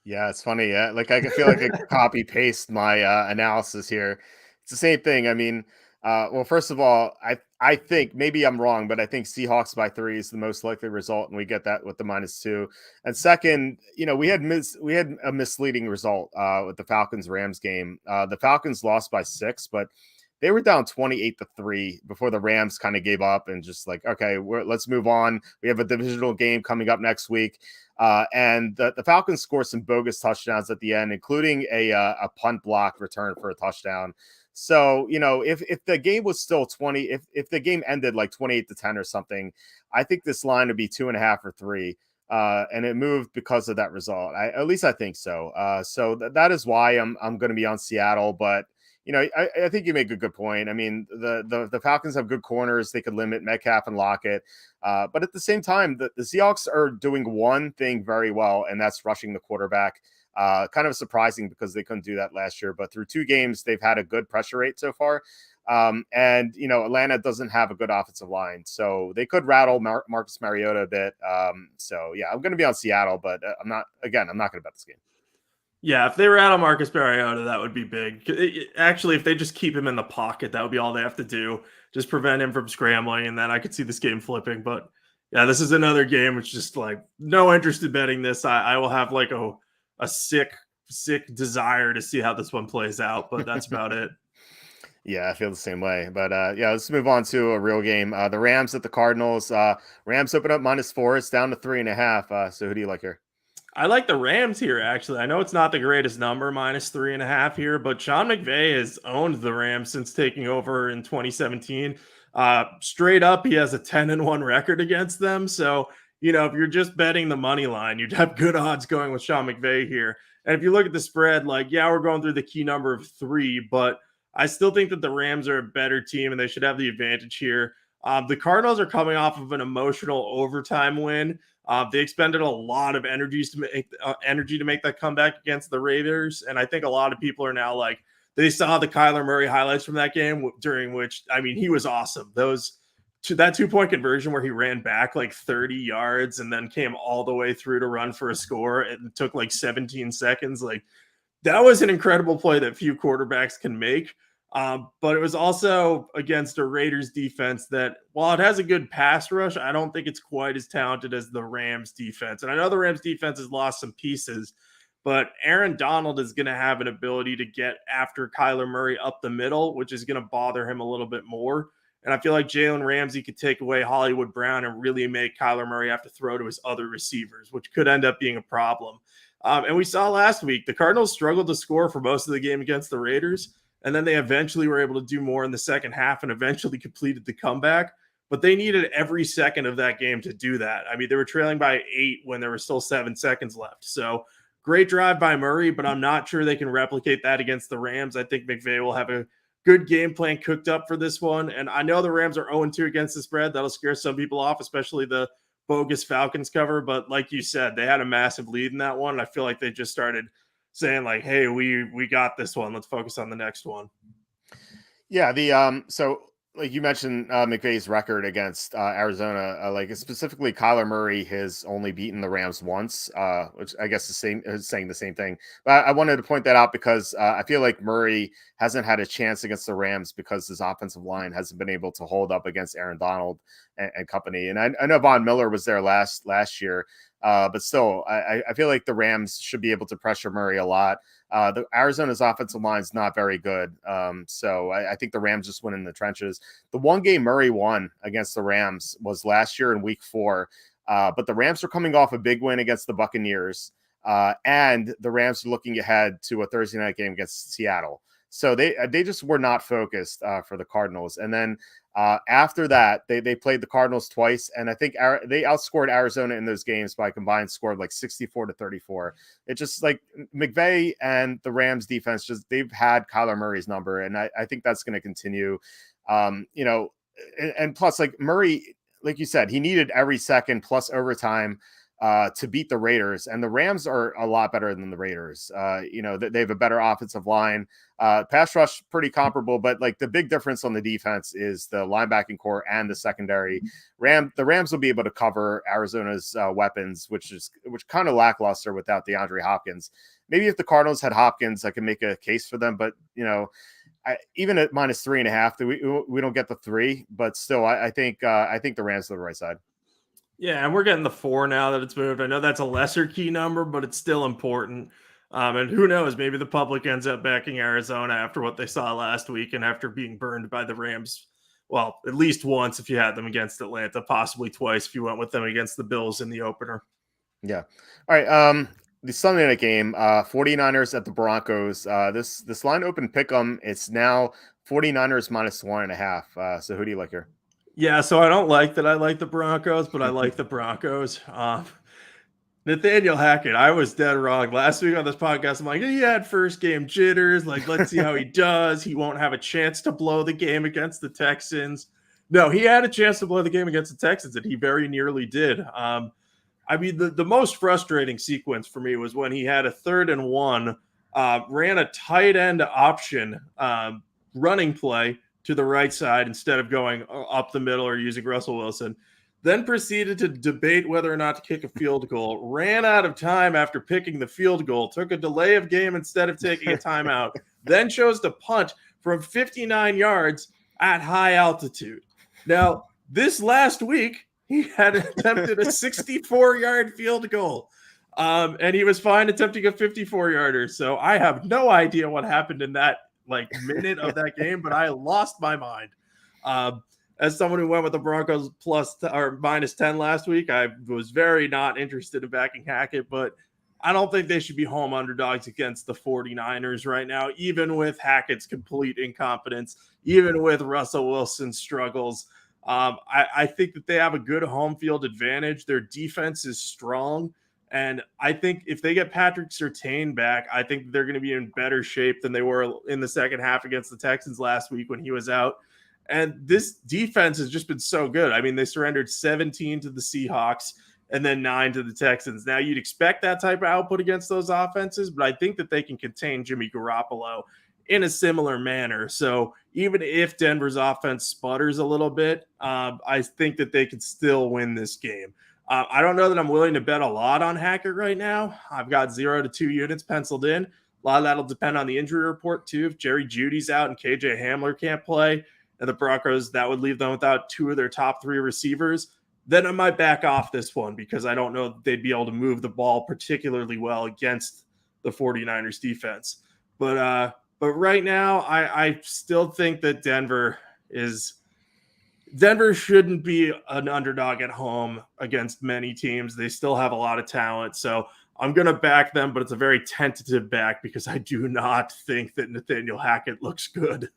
Yeah, it's funny. Yeah, like I feel like I copy paste my analysis here. It's the same thing. I mean, well, first of all, I think maybe I'm wrong, but I think Seahawks by 3 is the most likely result, and we get that with the -2. And second, we had a misleading result with the Falcons Rams game. The Falcons lost by 6, but they were down 28-3 before the Rams kind of gave up and just like, okay, let's move on. We have a divisional game coming up next week. And the Falcons scored some bogus touchdowns at the end, including a punt block return for a touchdown. So, if the game was still 20, if the game ended like 28-10 or something, I think this line would be 2.5 or 3. And it moved because of that result. At least I think so. So that is why I'm going to be on Seattle. But I think you make a good point. I mean, the Falcons have good corners. They could limit Metcalf and Lockett. But at the same time, the Seahawks are doing one thing very well, and that's rushing the quarterback. Kind of surprising because they couldn't do that last year. But through 2 games, they've had a good pressure rate so far. And Atlanta doesn't have a good offensive line. So they could rattle Marcus Mariota a bit. So, yeah, I'm going to be on Seattle, but I'm not going to bet this game. Yeah, if they rattle Marcus Mariota, that would be big. Actually, if they just keep him in the pocket, that would be all they have to do. Just prevent him from scrambling, and then I could see this game flipping. But yeah, this is another game which just like no interest in betting this. I will have like a sick desire to see how this one plays out, but that's about it. Yeah, I feel the same way. But yeah, let's move on to a real game. The Rams at the Cardinals. Rams open up -4. It's down to 3.5. So who do you like here? I like the Rams here, actually. I know it's not the greatest number, -3.5 here, but Sean McVay has owned the Rams since taking over in 2017. Straight up, he has a 10-1 record against them. So, if you're just betting the money line, you'd have good odds going with Sean McVay here. And if you look at the spread, like, yeah, we're going through the key number of 3, but I still think that the Rams are a better team and they should have the advantage here. The Cardinals are coming off of an emotional overtime win. They expended a lot of energy to make that comeback against the Raiders, and I think a lot of people are now like they saw the Kyler Murray highlights from that game, during which he was awesome. That 2-point conversion where he ran back like 30 yards and then came all the way through to run for a score. It took like 17 seconds. Like that was an incredible play that few quarterbacks can make. But it was also against a Raiders defense that, while it has a good pass rush, I don't think it's quite as talented as the Rams defense. And I know the Rams defense has lost some pieces, but Aaron Donald is going to have an ability to get after Kyler Murray up the middle, which is going to bother him a little bit more. And I feel like Jalen Ramsey could take away Hollywood Brown and really make Kyler Murray have to throw to his other receivers, which could end up being a problem. And we saw last week, the Cardinals struggled to score for most of the game against the Raiders. And then they eventually were able to do more in the second half and eventually completed the comeback. But they needed every second of that game to do that. They were trailing by 8 when there were still 7 seconds left. So great drive by Murray, but I'm not sure they can replicate that against the Rams. I think McVay will have a good game plan cooked up for this one. And I know the Rams are 0-2 against the spread. That'll scare some people off, especially the bogus Falcons cover. But like you said, they had a massive lead in that one. I feel like they just started saying like, hey, we got this one. Let's focus on the next one. Yeah, so like you mentioned, McVay's record against Arizona, like specifically Kyler Murray has only beaten the Rams once, which I guess is saying the same thing. But I wanted to point that out because I feel like Murray hasn't had a chance against the Rams because his offensive line hasn't been able to hold up against Aaron Donald and company. And I know Von Miller was there last year. But still, I feel like the Rams should be able to pressure Murray a lot. The Arizona's offensive line is not very good. So I think the Rams just win in the trenches. The one game Murray won against the Rams was last year in week 4. But the Rams are coming off a big win against the Buccaneers. And the Rams are looking ahead to a Thursday night game against Seattle. So they just were not focused for the Cardinals. And then after that, they played the Cardinals twice, and I think they outscored Arizona in those games by combined score of like 64-34. It's just like McVay and the Rams defense, they've had Kyler Murray's number, and I think that's going to continue. And plus, like Murray, like you said, he needed every second plus overtime to beat the Raiders, and the Rams are a lot better than the Raiders. They have a better offensive line, pass rush pretty comparable, but like the big difference on the defense is the linebacking core and the secondary. The Rams will be able to cover Arizona's weapons, which kind of lackluster without DeAndre Hopkins. Maybe if the Cardinals had Hopkins, I can make a case for them, but even at -3.5, we don't get the 3, but still, I think the Rams are the right side. Yeah, and we're getting the 4 now that it's moved. I know that's a lesser key number, but it's still important. And who knows, maybe the public ends up backing Arizona after what they saw last week and after being burned by the Rams. Well, at least once if you had them against Atlanta, possibly twice if you went with them against the Bills in the opener. Yeah. All right. The Sunday night game, 49ers at the Broncos. This line open pick 'em. It's now 49ers -1.5. So who do you like here? Yeah, so I don't like that I like the Broncos, but I like the Broncos. Nathaniel Hackett, I was dead wrong. Last week on this podcast, I'm like, he had first game jitters. Like, let's see how he does. He won't have a chance to blow the game against the Texans. No, he had a chance to blow the game against the Texans, and he very nearly did. The most frustrating sequence for me was when he had a 3rd and 1, ran a tight end option running play to the right side instead of going up the middle or using Russell Wilson, then proceeded to debate whether or not to kick a field goal, ran out of time after picking the field goal, took a delay of game instead of taking a timeout, then chose to punt from 59 yards at high altitude. Now, this last week, he had attempted a 64-yard field goal, and he was fine attempting a 54-yarder. So I have no idea what happened in that like minute of that game, but I lost my mind. As someone who went with the Broncos minus 10 last week, I was very not interested in backing Hackett, but I don't think they should be home underdogs against the 49ers right now, even with Hackett's complete incompetence, even with Russell Wilson's struggles. I think that they have a good home field advantage. Their defense is strong. And I think if they get Patrick Surtain back, I think they're going to be in better shape than they were in the second half against the Texans last week when he was out. And this defense has just been so good. I mean, they surrendered 17 to the Seahawks and then 9 to the Texans. Now, you'd expect that type of output against those offenses, but I think that they can contain Jimmy Garoppolo in a similar manner. So even if Denver's offense sputters a little bit, I think that they can still win this game. I don't know that I'm willing to bet a lot on Hackett right now. I've got 0 to 2 units penciled in. A lot of that will depend on the injury report, too. If Jerry Jeudy's out and KJ Hamler can't play, and the Broncos, that would leave them without 2 of their top 3 receivers, then I might back off this one because I don't know that they'd be able to move the ball particularly well against the 49ers defense. But right now, I still think that Denver shouldn't be an underdog at home against many teams. They still have a lot of talent. So I'm going to back them, but it's a very tentative back because I do not think that Nathaniel Hackett looks good.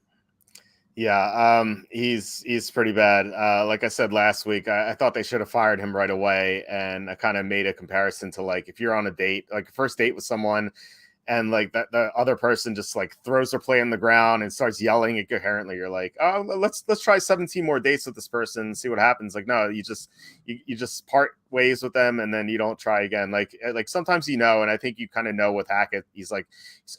Yeah, he's pretty bad. Like I said last week, I thought they should have fired him right away. And I kind of made a comparison to like if you're on a date, like a first date with someone, and like that the other person just like throws their plate on the ground and starts yelling incoherently. You're like, oh, let's try 17 more dates with this person, see what happens. Like, no, you just part ways with them and then you don't try again. Like sometimes and I think you kind of know with Hackett, he's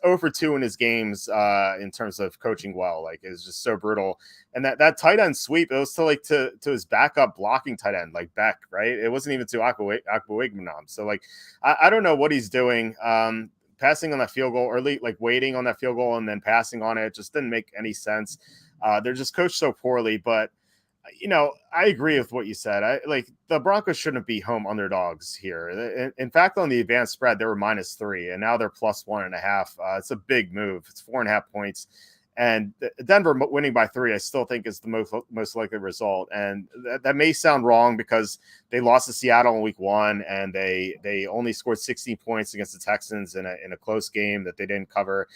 0 for 2 in his games in terms of coaching well. Like it's just so brutal. And that tight end sweep, it was to his backup blocking tight end, like Beck, right? It wasn't even to Akbuigmanom. So like I don't know what he's doing. Passing on that field goal early, like waiting on that field goal and then passing on it just didn't make any sense. They're just coached so poorly, but I agree with what you said. The Broncos shouldn't be home underdogs here. In fact, on the advanced spread, they were -3 and now they're +1.5. It's a big move. It's 4.5 points. And Denver winning by 3, I still think is the most likely result. And that may sound wrong because they lost to Seattle in week 1 and they only scored 16 points against the Texans in a close game that they didn't cover.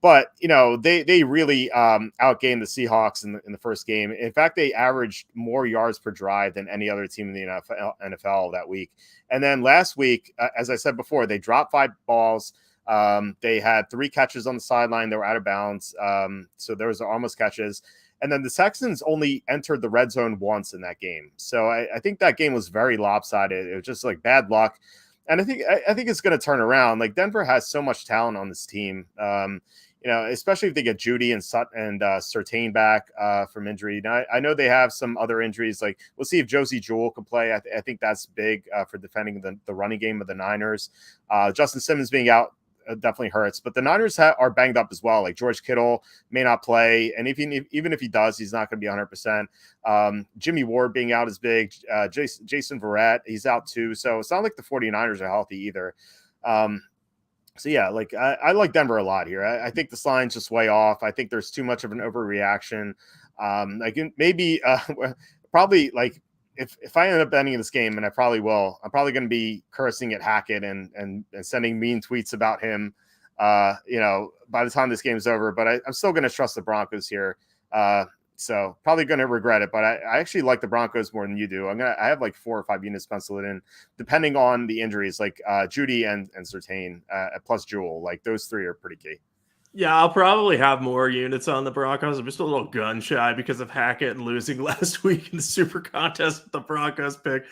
But, they really outgained the Seahawks in the first game. In fact, they averaged more yards per drive than any other team in the NFL that week. And then last week, as I said before, they dropped 5 balls. They had 3 catches on the sideline. They were out of bounds. So there was almost catches. And then the Texans only entered the red zone once in that game. So I think that game was very lopsided. It was just like bad luck. And I think it's going to turn around. Like Denver has so much talent on this team. Especially if they get Jeudy and Surtain back from injury. Now, I know they have some other injuries. Like we'll see if Josie Jewell can play. I think that's big for defending the running game of the Niners. Justin Simmons being out definitely hurts, but the Niners are banged up as well. Like George Kittle may not play, and even if he does, he's not going to be 100%. Jimmy Ward being out is big. Jason Verrett, he's out too. So it's not like the 49ers are healthy either. So yeah, like I like Denver a lot here. I think this line's just way off. I think there's too much of an overreaction. Maybe probably like if I end up ending this game, and I probably will, I'm probably going to be cursing at Hackett and sending mean tweets about him. By the time this game's over, but I'm still going to trust the Broncos here. So probably going to regret it, but I actually like the Broncos more than you do. I have like 4 or 5 units penciled in, depending on the injuries, like Jeudy and Surtain, plus Jewell. Like those 3 are pretty key. Yeah, I'll probably have more units on the Broncos. I'm just a little gun shy because of Hackett losing last week in the Super Contest with the Broncos pick.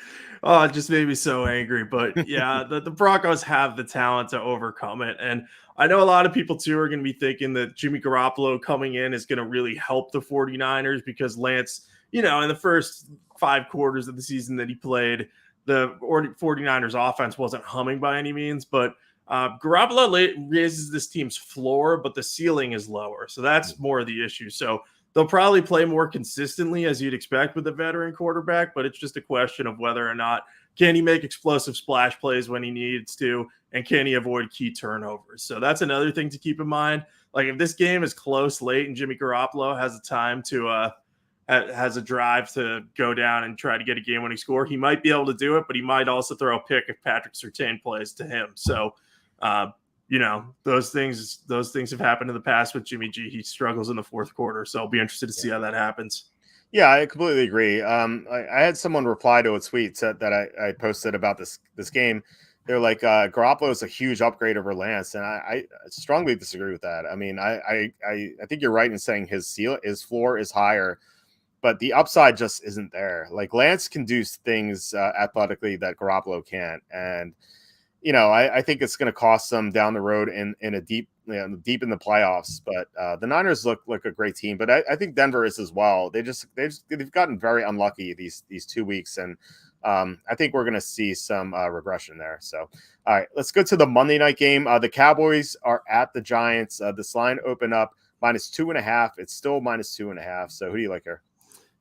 Oh, it just made me so angry. But yeah, the Broncos have the talent to overcome it. And I know a lot of people too are going to be thinking that Jimmy Garoppolo coming in is going to really help the 49ers because Lance, in the first 5 quarters of the season that he played, the 49ers offense wasn't humming by any means, but Garoppolo raises this team's floor, but the ceiling is lower. So that's more of the issue. So they'll probably play more consistently as you'd expect with a veteran quarterback, but it's just a question of whether or not can he make explosive splash plays when he needs to, and can he avoid key turnovers? So that's another thing to keep in mind. Like if this game is close late and Jimmy Garoppolo has a time to has a drive to go down and try to get a game-winning score, he might be able to do it, but he might also throw a pick if Patrick Surtain plays to him. So, those things have happened in the past with Jimmy G. He struggles in the fourth quarter, so I'll be interested to see how that happens. Yeah, I completely agree. I had someone reply to a tweet that I posted about this game. They're like, Garoppolo is a huge upgrade over Lance, and I strongly disagree with that. I mean, I think you're right in saying his floor is higher, but the upside just isn't there. Like Lance can do things athletically that Garoppolo can't, and I think it's going to cost them down the road in a deep in the playoffs. But the Niners look like a great team, but I think Denver is as well. They've gotten very unlucky these 2 weeks, and I think we're going to see some regression there. So, all right, let's go to the Monday night game. The Cowboys are at the Giants. This line opened up -2.5. It's still -2.5. So, who do you like here?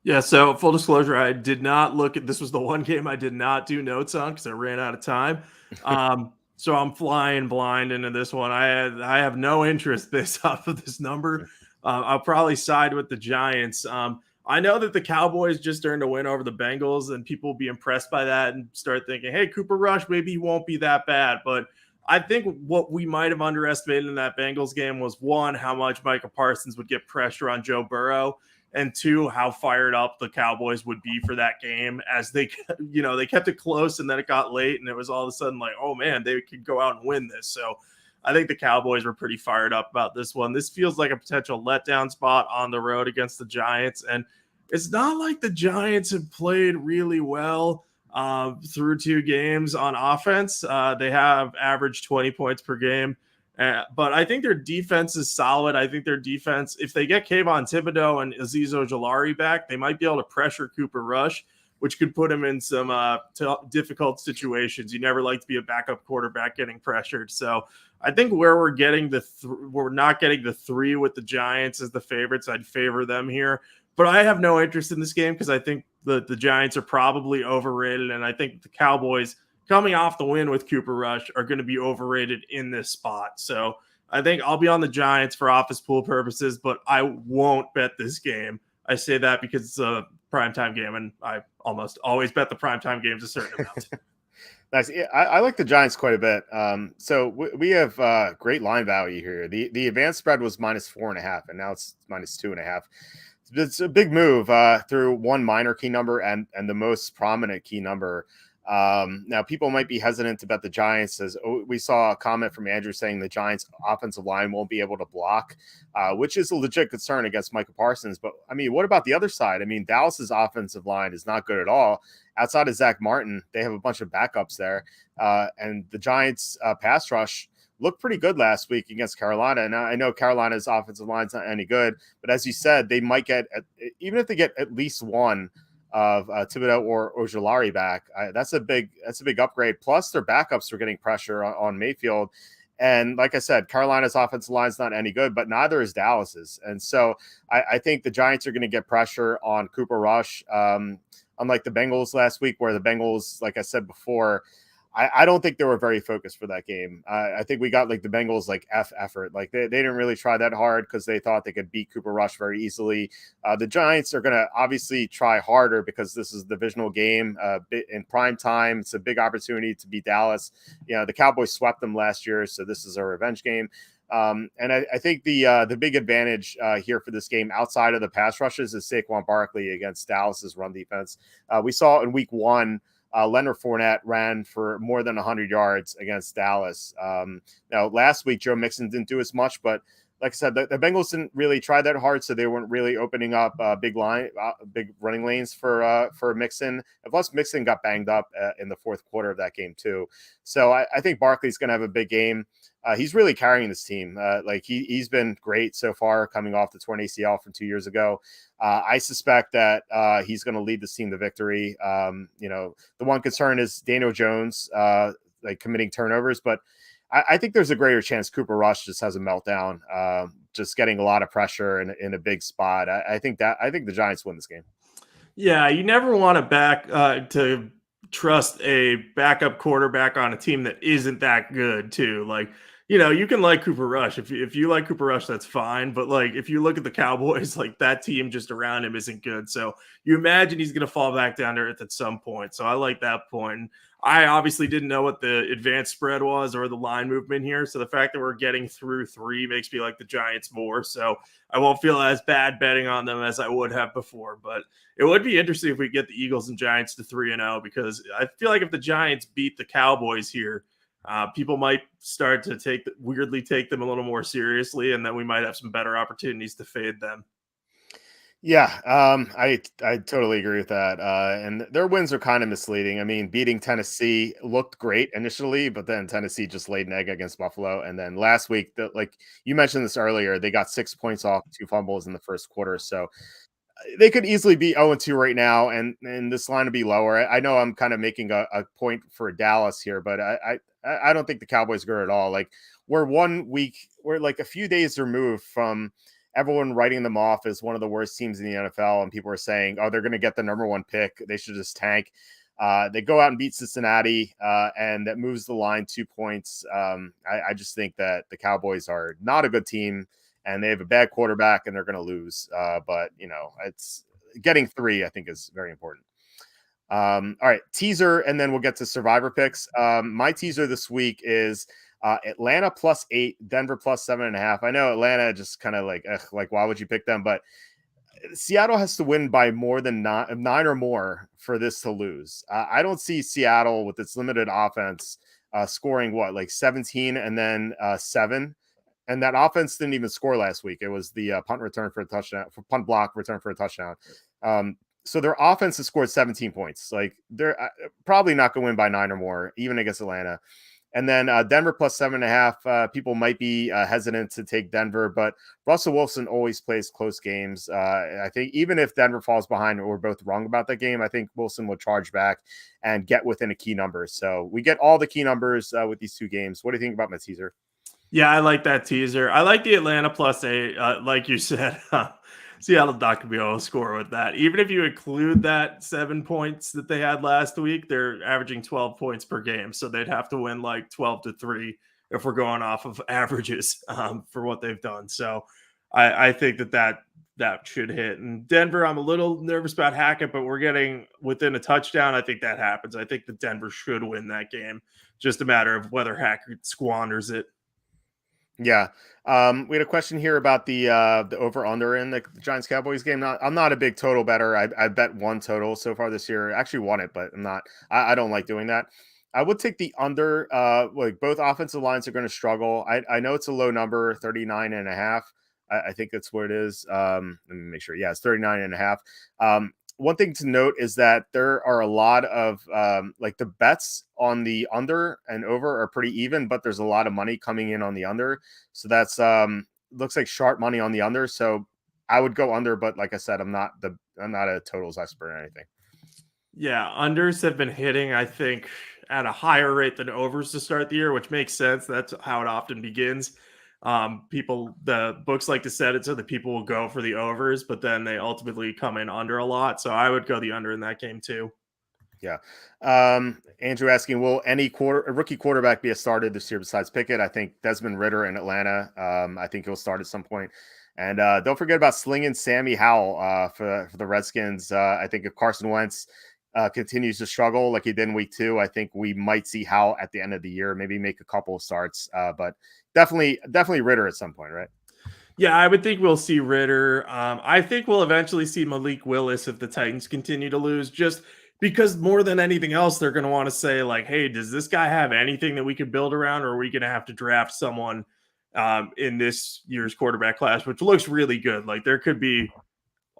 Yeah, so full disclosure, I did not look at this. Was the one game I did not do notes on because I ran out of time. So I'm flying blind into this one. I have no interest based off of this number. I'll probably side with the Giants. I know that the Cowboys just earned a win over the Bengals, and people will be impressed by that and start thinking, hey, Cooper Rush, maybe he won't be that bad. But I think what we might have underestimated in that Bengals game was, one, how much Micah Parsons would get pressure on Joe Burrow, and two, how fired up the Cowboys would be for that game as they kept it close, and then it got late and it was all of a sudden like, oh man, they could go out and win this. So I think the Cowboys were pretty fired up about this one. This feels like a potential letdown spot on the road against the Giants. And it's not like the Giants have played really well through 2 games on offense. They have averaged 20 points per game. But I think their defense is solid. I think their defense, if they get Kayvon Thibodeau and Azeez Ojulari back, they might be able to pressure Cooper Rush, which could put him in some difficult situations. You never like to be a backup quarterback getting pressured. So I think where we're getting we're not getting the 3 with the Giants as the favorites. I'd favor them here. But I have no interest in this game because I think the Giants are probably overrated, and I think the Cowboys, coming off the win with Cooper Rush, are going to be overrated in this spot. So I think I'll be on the Giants for office pool purposes, but I won't bet this game. I say that because it's a primetime game, and I almost always bet the primetime games a certain amount. Nice. Yeah, I like the Giants quite a bit. So we have great line value here. The advanced spread was -4.5, and now it's -2.5. It's a big move through one minor key number and the most prominent key number. Now, people might be hesitant to bet the Giants, as we saw a comment from Andrew saying the Giants' offensive line won't be able to block, which is a legit concern against Micah Parsons. But, I mean, what about the other side? I mean, Dallas's offensive line is not good at all. Outside of Zach Martin, they have a bunch of backups there. And the Giants' pass rush looked pretty good last week against Carolina. And I know Carolina's offensive line's not any good, but as you said, they might get, even if they get at least one of Thibodeau or Ojulari back, that's a big upgrade. Plus, their backups are getting pressure on Mayfield. And like I said, Carolina's offensive line is not any good, but neither is Dallas's. And so I think the Giants are going to get pressure on Cooper Rush, unlike the Bengals last week, where the Bengals, like I said before, I don't think they were very focused for that game. I think we got like the Bengals like effort. Like they didn't really try that hard because they thought they could beat Cooper Rush very easily. The Giants are going to obviously try harder because this is a divisional game in prime time. It's a big opportunity to beat Dallas. The Cowboys swept them last year, so this is a revenge game. And I think the big advantage here for this game outside of the pass rushes is Saquon Barkley against Dallas's run defense. We saw in week 1, Leonard Fournette ran for more than 100 yards against Dallas. Now, last week, Joe Mixon didn't do as much, but like I said, the Bengals didn't really try that hard, so they weren't really opening up big running lanes for Mixon. And plus, Mixon got banged up in the fourth quarter of that game too. So I think Barkley's going to have a big game. He's really carrying this team. He's been great so far, coming off the torn ACL from 2 years ago. I suspect that he's going to lead this team to victory. The one concern is Daniel Jones committing turnovers, but I think there's a greater chance Cooper Rush just has a meltdown, just getting a lot of pressure in a big spot. I think the Giants win this game. Yeah, you never want to trust a backup quarterback on a team that isn't that good too. Like, you can like Cooper Rush. If you like Cooper Rush, that's fine. But like if you look at the Cowboys, like that team just around him isn't good. So you imagine he's gonna fall back down to earth at some point. So I like that point. And I obviously didn't know what the advanced spread was or the line movement here. So the fact that we're getting through 3 makes me like the Giants more. So I won't feel as bad betting on them as I would have before. But it would be interesting if we get the Eagles and Giants to 3-0, because I feel like if the Giants beat the Cowboys here, people might start to weirdly take them a little more seriously, and then we might have some better opportunities to fade them. Yeah, I totally agree with that. And their wins are kind of misleading. I mean, beating Tennessee looked great initially, but then Tennessee just laid an egg against Buffalo. And then last week, like you mentioned this earlier, they got 6 points off 2 fumbles in the first quarter. So they could easily be 0-2 right now, and this line would be lower. I know I'm kind of making a point for Dallas here, but I don't think the Cowboys are good at all. Like we're like a few days removed from everyone writing them off as one of the worst teams in the NFL, and people are saying, "Oh, they're going to get the number one pick. They should just tank." They go out and beat Cincinnati, and that moves the line 2 points. I just think that the Cowboys are not a good team, and they have a bad quarterback, and they're going to lose. But it's getting 3, I think, is very important. All right, teaser, and then we'll get to survivor picks. My teaser this week is Atlanta +8, Denver +7.5. I know Atlanta just kind of like why would you pick them? But Seattle has to win by more than nine or more for this to lose. I don't see Seattle with its limited offense scoring like 17 and then 7. And that offense didn't even score last week. It was the punt return for a touchdown, for punt block return for a touchdown. So their offense has scored 17 points. Like they're probably not going to win by 9 or more, even against Atlanta. And then Denver +7.5. People might be hesitant to take Denver, but Russell Wilson always plays close games. I think even if Denver falls behind, or we're both wrong about that game, I think Wilson will charge back and get within a key number. So we get all the key numbers with these 2 games. What do you think about my teaser? Yeah, I like that teaser. I like the Atlanta +8. Like you said, Seattle's not going to be able to score with that. Even if you include that 7 points that they had last week, they're averaging 12 points per game. So they'd have to win like 12-3 if we're going off of averages for what they've done. So I think that should hit. And Denver, I'm a little nervous about Hackett, but we're getting within a touchdown. I think that happens. I think that Denver should win that game. Just a matter of whether Hackett squanders it. Yeah. We had a question here about the over under in the Giants Cowboys game. I'm not a big total better. I bet one total so far this year. I actually won it, but I don't like doing that. I would take the under. Like both offensive lines are going to struggle. I know it's a low number, 39.5. I think that's what it is. Let me make sure. Yeah, it's 39.5. One thing to note is that there are a lot of like the bets on the under and over are pretty even, but there's a lot of money coming in on the under. So that's looks like sharp money on the under. So I would go under, but like I said, I'm not a totals expert or anything. Yeah, unders have been hitting, I think, at a higher rate than overs to start the year, which makes sense. That's how it often begins. The books like to set it so that people will go for the overs, but then they ultimately come in under a lot. So I would go the under in that game too. Yeah. Andrew asking, will any rookie quarterback be a starter this year besides Pickett? I think Desmond Ridder in Atlanta. I think he'll start at some point. And don't forget about slinging Sammy Howell for the Redskins. I think if Carson Wentz continues to struggle like he did in week 2, I think we might see Howell at the end of the year, maybe make a couple of starts. But definitely Ridder at some point, right? Yeah, I would think we'll see Ridder. I think we'll eventually see Malik Willis if the Titans continue to lose, just because more than anything else, they're going to want to say, like, hey, does this guy have anything that we could build around, or are we going to have to draft someone in this year's quarterback class, which looks really good? Like, there could be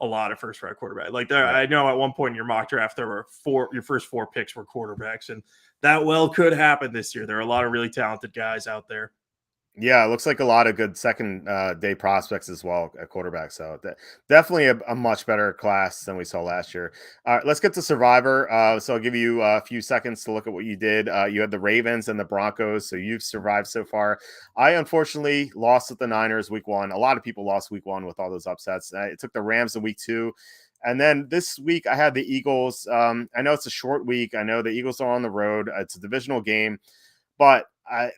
a lot of first round quarterback. Like, there, Right. I know at one point in your mock draft, there were your first 4 picks were quarterbacks, and that could happen this year. There are a lot of really talented guys out there. Yeah, it looks like a lot of good second day prospects as well at quarterback. So definitely a much better class than we saw last year. All right, let's get to Survivor. So I'll give you a few seconds to look at what you did. You had the Ravens and the Broncos, so you've survived so far. I unfortunately lost at the Niners week 1. A lot of people lost week 1 with all those upsets. It took the Rams in week 2. And then this week I had the Eagles. I know it's a short week. I know the Eagles are on the road. It's a divisional game. but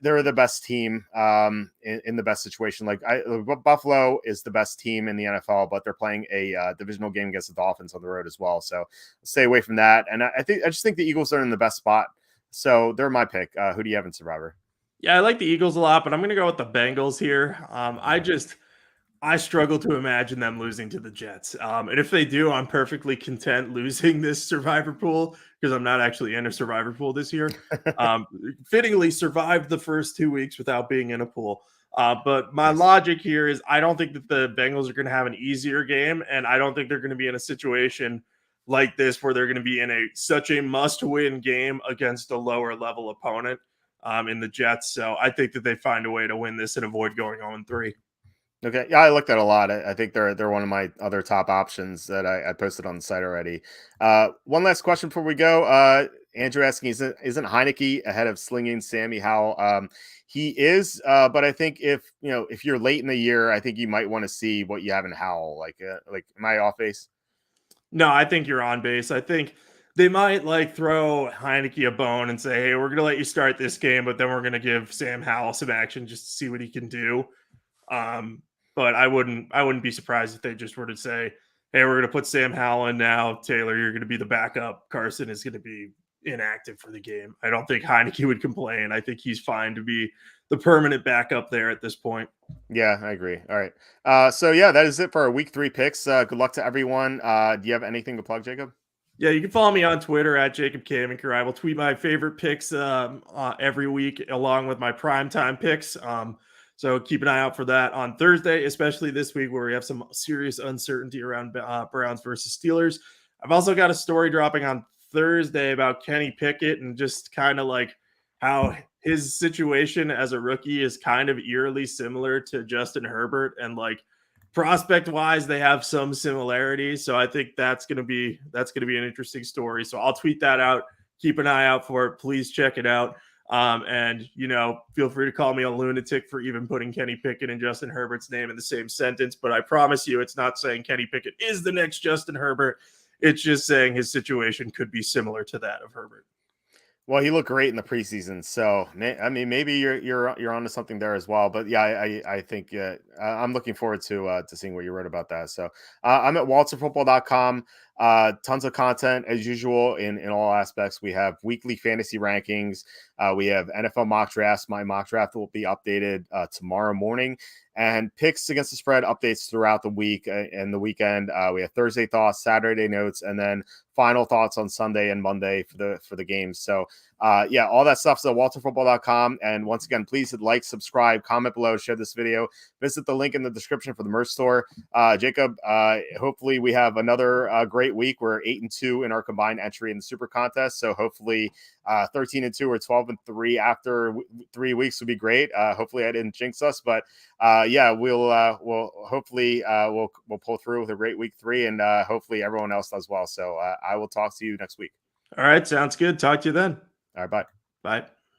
they're the best team in the best situation. Like Buffalo is the best team in the NFL, but they're playing a divisional game against the Dolphins on the road as well. So stay away from that. And I just think the Eagles are in the best spot. So they're my pick. Who do you have in Survivor? Yeah, I like the Eagles a lot, but I'm going to go with the Bengals here. I struggle to imagine them losing to the Jets. And if they do, I'm perfectly content losing this survivor pool because I'm not actually in a survivor pool this year. Um, Fittingly survived the first 2 weeks without being in a pool. But my Nice. logic here is I don't think that the Bengals are going to have an easier game, and I don't think they're going to be in a situation like this where they're going to be in such a must-win game against a lower level opponent in the Jets. So I think that they find a way to win this and avoid going 0-3. Okay, yeah, I looked at a lot. I think they're one of my other top options that I posted on the site already. One last question before we go. Andrew asking, isn't Heineke ahead of slinging Sammy Howell? He is, but I think if you're late in the year, I think you might want to see what you have in Howell. Like am I off base? No, I think you're on base. I think they might like throw Heineke a bone and say, "Hey, we're going to let you start this game, but then we're going to give Sam Howell some action just to see what he can do." Um, but I wouldn't be surprised if they just were to say, "Hey, we're going to put Sam Howell in now. Taylor, you're going to be the backup. Carson is going to be inactive for the game." I don't think Heineke would complain. I think he's fine to be the permanent backup there at this point. Yeah, I agree. All right. So yeah, that is it for our week 3 picks. Good luck to everyone. Do you have anything to plug, Jacob? Yeah, you can follow me on Twitter at Jacob Kamenker. I will tweet my favorite picks every week along with my primetime picks. So keep an eye out for that on Thursday, especially this week where we have some serious uncertainty around Browns versus Steelers. I've also got a story dropping on Thursday about Kenny Pickett and just kind of like how his situation as a rookie is kind of eerily similar to Justin Herbert, and like prospect wise they have some similarities, so I think that's going to be an interesting story. So I'll tweet that out. Keep an eye out for it. Please check it out. And feel free to call me a lunatic for even putting Kenny Pickett and Justin Herbert's name in the same sentence, but I promise you it's not saying Kenny Pickett is the next Justin Herbert. It's just saying his situation could be similar to that of Herbert. Well, he looked great in the preseason, so I mean, maybe you're onto something there as well. But yeah, I think I'm looking forward to seeing what you wrote about that. So I'm at walterfootball.com. Tons of content as usual in all aspects. We have weekly fantasy rankings. We have NFL mock drafts. My mock draft will be updated tomorrow morning, and picks against the spread updates throughout the week and the weekend. We have Thursday thoughts, Saturday notes, and then final thoughts on Sunday and Monday for the games. So yeah, all that stuff's at walterfootball.com. And once again, please hit like, subscribe, comment below, share this video, visit the link in the description for the merch store. Jacob, hopefully we have another great week. We're 8-2 in our combined entry in the super contest. So hopefully 13-2 or 12-3 after 3 weeks would be great. Hopefully I didn't jinx us, but yeah, we'll hopefully we'll pull through with a great week 3, and hopefully everyone else does well. So I will talk to you next week. All right, sounds good. Talk to you then. All right, bye. Bye.